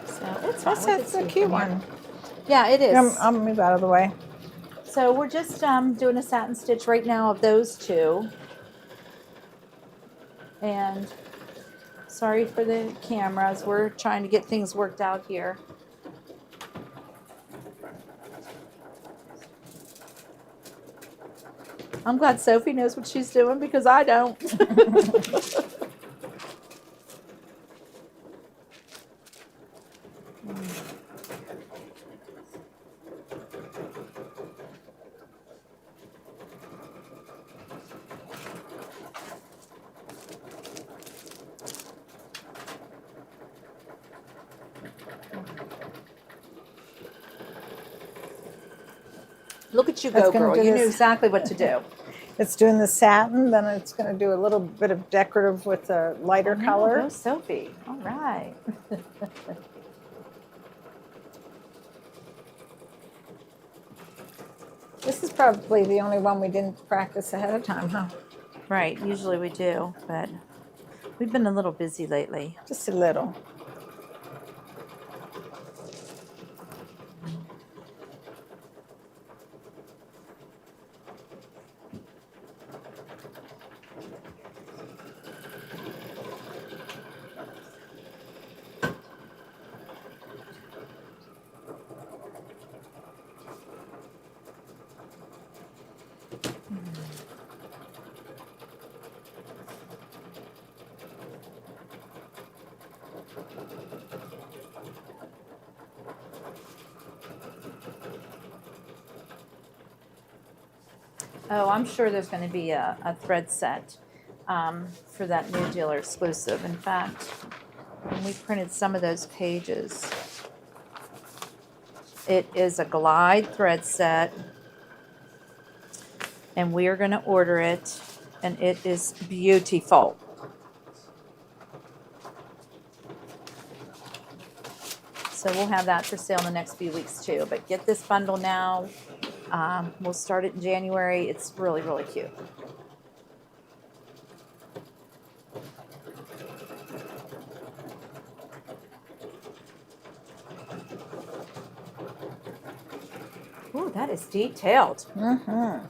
Speaker 1: So it's fine.
Speaker 2: That's a cute one.
Speaker 1: Yeah, it is.
Speaker 2: I'll move out of the way.
Speaker 1: So we're just doing a satin stitch right now of those two. And sorry for the cameras. We're trying to get things worked out here. I'm glad Sophie knows what she's doing because I don't. Look at you
Speaker 2: That's
Speaker 1: go,
Speaker 2: gonna
Speaker 1: girl.
Speaker 2: do
Speaker 1: You knew
Speaker 2: this.
Speaker 1: exactly what to do.
Speaker 2: It's doing the satin, then it's going to do a little bit of decorative with a lighter
Speaker 1: Oh,
Speaker 2: color.
Speaker 1: go Sophie. All right.
Speaker 2: This is probably the only one we didn't practice ahead of time, huh?
Speaker 1: Right. Usually we do, but we've been a little busy lately.
Speaker 2: Just a little.
Speaker 1: Oh, I'm sure there's going to be a thread set for that new dealer exclusive. In fact, when we printed some of those pages, it is a glide thread set, and we are going to order it, and it is beautiful. So we'll have that for sale in the next few weeks too. But get this bundle now. We'll start it in January. It's really, really cute. Ooh, that is detailed.
Speaker 2: Mm-hmm.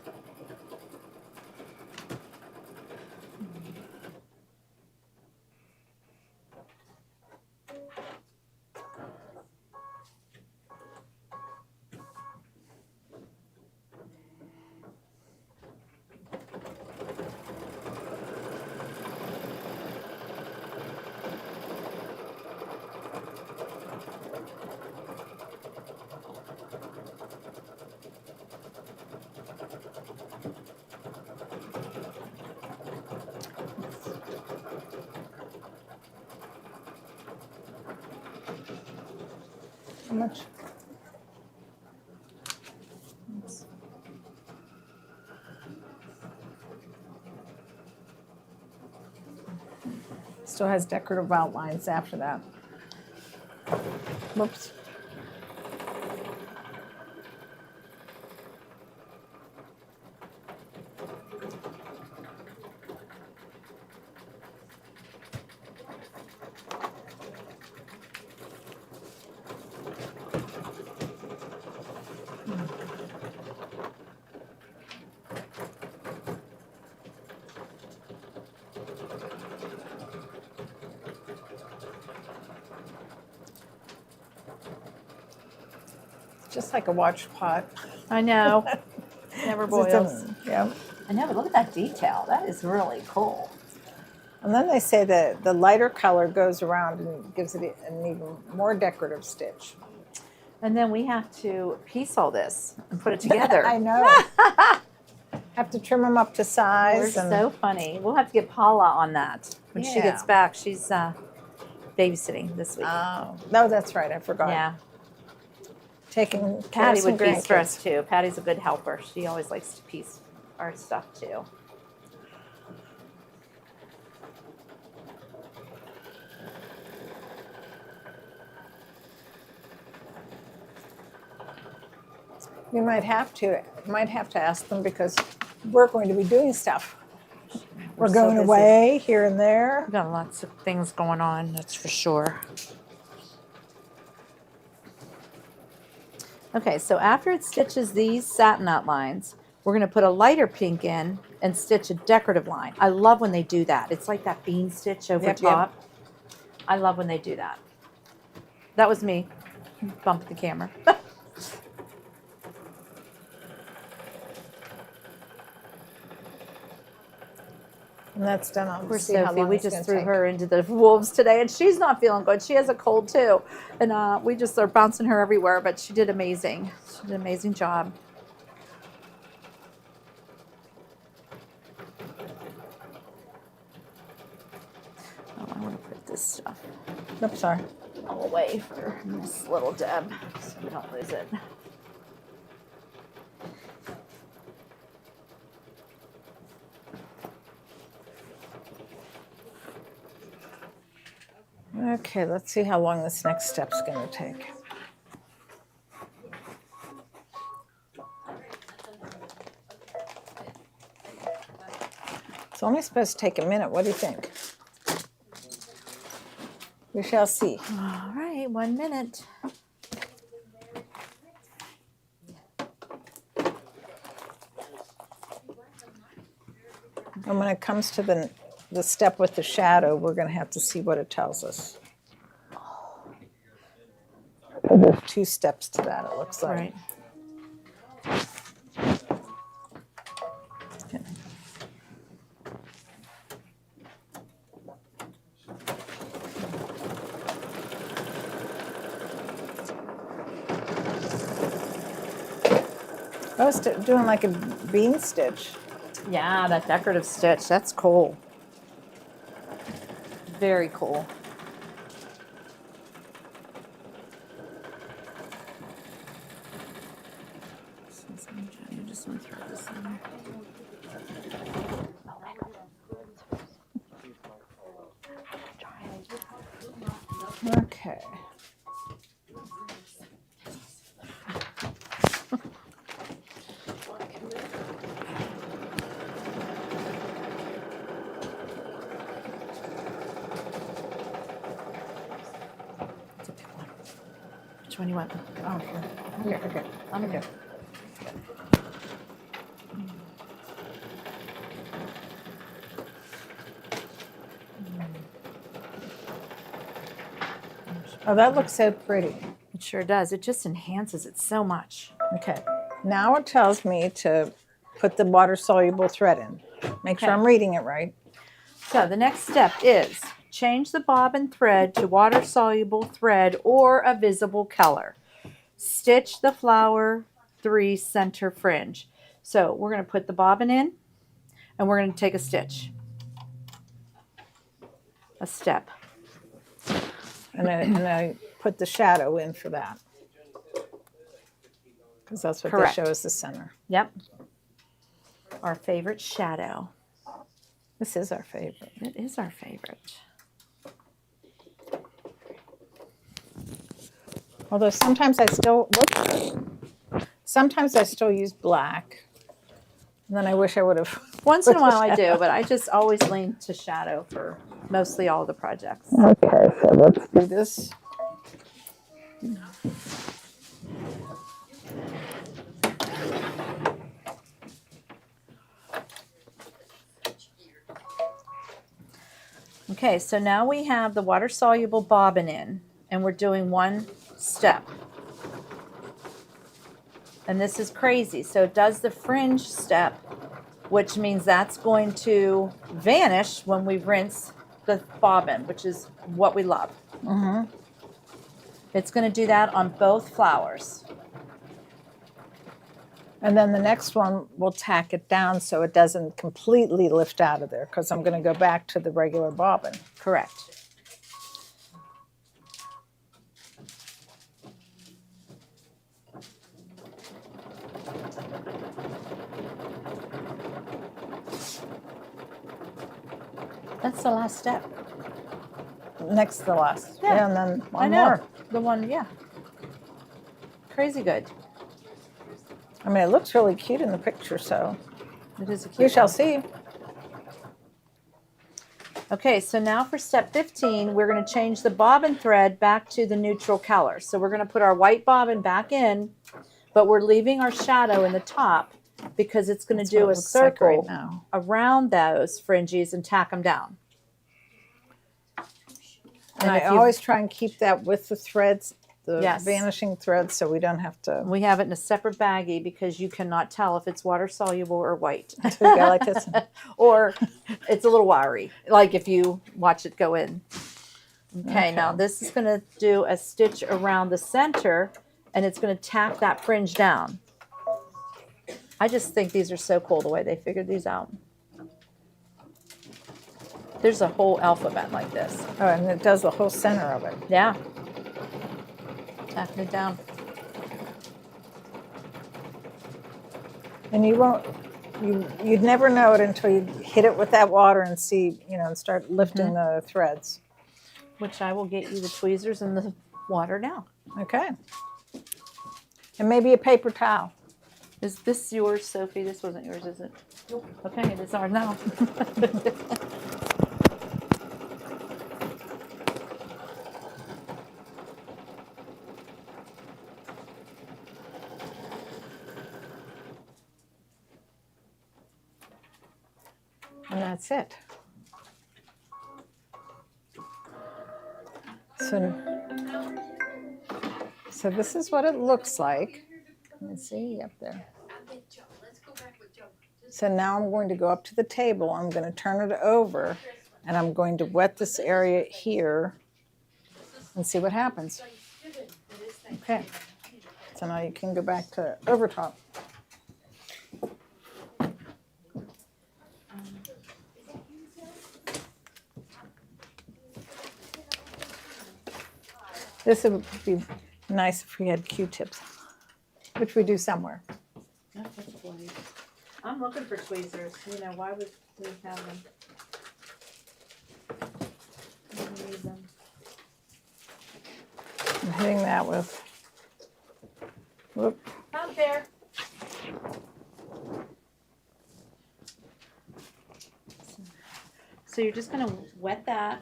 Speaker 2: How much? Still has decorative outlines after that. Whoops. Just like a watch pot.
Speaker 1: I know. Never boils.
Speaker 2: Yeah.
Speaker 1: I know, but look at that detail. That is really cool.
Speaker 2: And then they say that the lighter color goes around and gives it an even more decorative stitch.
Speaker 1: And then we have to piece all this and put it together.
Speaker 2: I know. Have to trim them up to
Speaker 1: We're
Speaker 2: size.
Speaker 1: so funny. We'll have to get Paula on that when she gets
Speaker 2: Yeah.
Speaker 1: back. She's babysitting this week.
Speaker 2: Oh, no, that's right. I forgot.
Speaker 1: Yeah.
Speaker 2: Taking care of
Speaker 1: Patty
Speaker 2: some
Speaker 1: would piece for
Speaker 2: grandkids.
Speaker 1: us too. Patty's a good helper. She always likes to piece our stuff too.
Speaker 2: You might have to ask them because we're going to be doing stuff. We're
Speaker 1: so
Speaker 2: going
Speaker 1: busy.
Speaker 2: away here and there.
Speaker 1: We've got lots of things going on, that's for sure. Okay, so after it stitches these satin outlines, we're going to put a lighter pink in and stitch a decorative line. I love when they do that. It's like that bean stitch over
Speaker 2: Yep,
Speaker 1: top. I love when they do that. That was me. Bump the camera.
Speaker 2: And that's done. I'll
Speaker 1: Poor
Speaker 2: see how
Speaker 1: Sophie,
Speaker 2: long
Speaker 1: we
Speaker 2: it's
Speaker 1: just
Speaker 2: gonna
Speaker 1: threw
Speaker 2: take.
Speaker 1: her into the wolves today, and she's not feeling good. She has a cold too, and we just are bouncing her everywhere. But she did amazing. She did an amazing job. Oh, I want to put this stuff
Speaker 2: Oops, sorry.
Speaker 1: all away for Miss Little Deb, so we don't lose it.
Speaker 2: Okay, let's see how long this next step's going to take. It's only supposed to take a minute. What do you think? We shall see.
Speaker 1: All right, 1 minute.
Speaker 2: And when it comes to the step with the shadow, we're going to have to see what it tells us. There's 2 steps to that, it looks like.
Speaker 1: Right.
Speaker 2: Okay. I was doing like a bean stitch.
Speaker 1: Yeah, that decorative stitch. That's cool. Very cool. You just want to throw this in there.
Speaker 2: Okay.
Speaker 1: Which one you want?
Speaker 2: Oh, here. Okay.
Speaker 1: I'm
Speaker 2: Okay.
Speaker 1: here.
Speaker 2: Oh, that looks so pretty.
Speaker 1: It sure does. It just enhances it so much.
Speaker 2: Okay. Now it tells me to put the water-soluble thread in. Make sure
Speaker 1: Okay.
Speaker 2: I'm reading it right.
Speaker 1: So the next step is change the bobbin thread to water-soluble thread or a visible color. Stitch the flower 3 center fringe. So we're going to put the bobbin in and we're going to take a stitch. A step.
Speaker 2: And I put the shadow in for that. because that's what
Speaker 1: Correct.
Speaker 2: they show as the center.
Speaker 1: Yep. Our favorite shadow.
Speaker 2: This is our favorite.
Speaker 1: It is our favorite.
Speaker 2: Although sometimes I still use black. And then I wish I would have.
Speaker 1: Once in a while I do, but I just always lean to shadow for mostly all the projects.
Speaker 2: Okay, so let's do this.
Speaker 1: Okay, so now we have the water-soluble bobbin in, and we're doing one step. And this is crazy. So it does the fringe step, which means that's going to vanish when we rinse the bobbin, which is what we love.
Speaker 2: Mm-hmm.
Speaker 1: It's going to do that on both flowers.
Speaker 2: And then the next one, we'll tack it down so it doesn't completely lift out of there, because I'm going to go back to the regular bobbin.
Speaker 1: Correct. That's the last step.
Speaker 2: Next to the last.
Speaker 1: Yeah.
Speaker 2: And then
Speaker 1: I
Speaker 2: one
Speaker 1: know.
Speaker 2: more.
Speaker 1: The one, yeah. Crazy good.
Speaker 2: I mean, it looks really cute in the picture, so
Speaker 1: It is a cute
Speaker 2: we shall
Speaker 1: one.
Speaker 2: see.
Speaker 1: Okay, so now for step 15, we're going to change the bobbin thread back to the neutral color. So we're going to put our white bobbin back in, but we're leaving our shadow in the top because it's going to
Speaker 2: That's
Speaker 1: do
Speaker 2: what it
Speaker 1: a
Speaker 2: looks like
Speaker 1: circle
Speaker 2: right now.
Speaker 1: around those fringes and tack them down.
Speaker 2: And I
Speaker 1: if you-
Speaker 2: always try and keep that with the threads, the
Speaker 1: Yes.
Speaker 2: vanishing threads, so we don't have to
Speaker 1: We have it in a separate baggie because you cannot tell if it's water soluble or white.
Speaker 2: go like this.
Speaker 1: Or it's a little wiry, like if you watch it go in. Okay, now this is going to do a stitch around the center, and it's going to tack that fringe down. I just think these are so cool the way they figured these out. There's a whole alphabet like this.
Speaker 2: Oh, and it does the whole center of it.
Speaker 1: Yeah. Tacking it down.
Speaker 2: And you won't, you'd never know it until you hit it with that water and see, and start lifting the threads.
Speaker 1: Which I will get you the tweezers and the water now.
Speaker 2: Okay. And maybe a paper towel.
Speaker 1: Is this yours, Sophie? This wasn't yours, is it? Nope. Okay, it is ours now.
Speaker 2: And that's it. So this is what it looks like. Let me see up there. So now I'm going to go up to the table. I'm going to turn it over, and I'm going to wet this area here and see what happens. Okay. So now you can go back to overtop. This would be nice if we had Q-tips, which we do somewhere.
Speaker 1: I'm looking for tweezers. Why would we have them? I don't need them.
Speaker 2: I'm hitting that with, whoop.
Speaker 1: Out there. So you're just going to wet that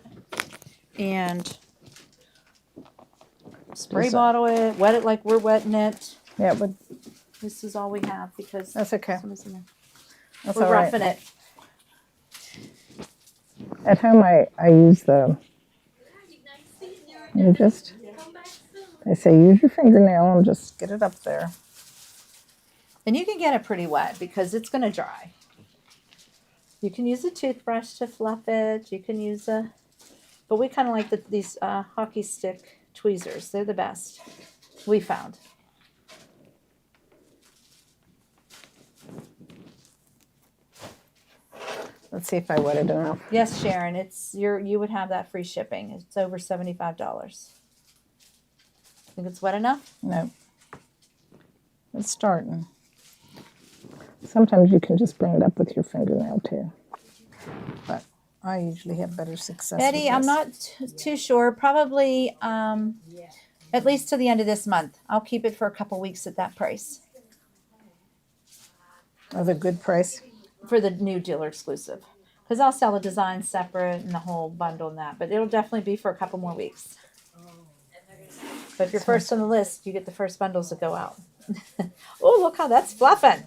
Speaker 1: and spray
Speaker 2: Just-
Speaker 1: bottle it, wet it like we're wetting it.
Speaker 2: Yeah, but
Speaker 1: This is all we have because
Speaker 2: that's okay.
Speaker 1: somebody's in there.
Speaker 2: That's
Speaker 1: We're
Speaker 2: all right.
Speaker 1: roughing it.
Speaker 2: At home, I use they say use your fingernail and just get it up there.
Speaker 1: And you can get it pretty wet because it's going to dry. You can use a toothbrush to fluff it. You can use but we kind of like these hockey stick tweezers. They're the best we found.
Speaker 2: Let's see if I wetted enough.
Speaker 1: Yes, Sharon, you would have that free shipping. It's over $75. Think it's wet enough?
Speaker 2: No. It's starting. Sometimes you can just bring it up with your fingernail too. But I usually have better success
Speaker 1: Betty,
Speaker 2: with
Speaker 1: I'm
Speaker 2: this.
Speaker 1: not too sure. Probably at least to the end of this month. I'll keep it for a couple weeks at that price
Speaker 2: Oh, the good price.
Speaker 1: for the new dealer exclusive. Because I'll sell the design separate and the whole bundle and that. But it'll definitely be for a couple more weeks. But if you're first on the list, you get the first bundles that go out. Oh, look how that's fluffing.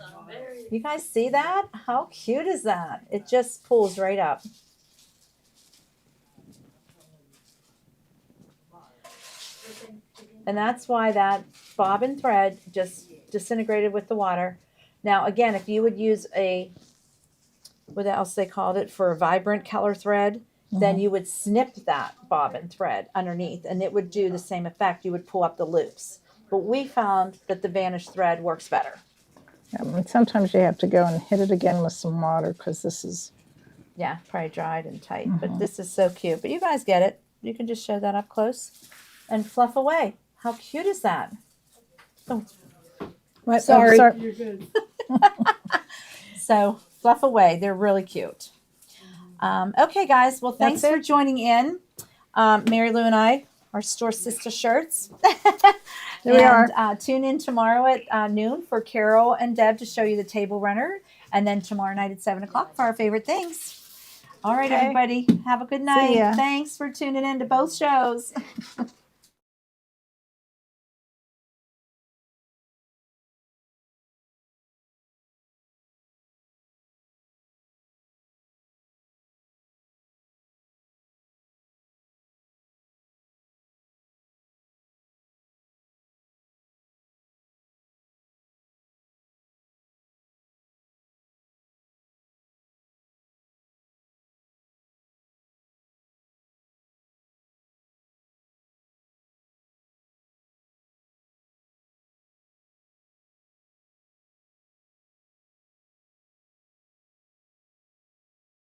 Speaker 1: You guys see that? How cute is that? It just pulls right up. And that's why that bobbin thread just disintegrated with the water. Now, again, if you would use what else they called it, for a vibrant color thread, then you would snip that bobbin thread underneath and it would do the same effect. You would pull up the loops. But we found that the Vanish thread works better.
Speaker 2: Yeah, and sometimes you have to go and hit it again with some water because this is.
Speaker 1: Yeah, probably dried and tight. But this is so cute. But you guys get it. You can just show that up close and fluff away. How cute is that? Oh,
Speaker 2: What?
Speaker 1: Sorry.
Speaker 2: Oh,
Speaker 3: You're good.
Speaker 1: so fluff away. They're really cute. Okay, guys. Well, thanks
Speaker 2: That's
Speaker 1: for
Speaker 2: it?
Speaker 1: joining in. Marylou and I are store sister shirts.
Speaker 2: Here we are.
Speaker 1: Tune in tomorrow at noon for Carol and Deb to show you the table runner. And then tomorrow night at 7 o'clock for our favorite things. All right,
Speaker 2: Okay.
Speaker 1: everybody. Have a good night.
Speaker 2: ya.
Speaker 1: Thanks for tuning in to both shows.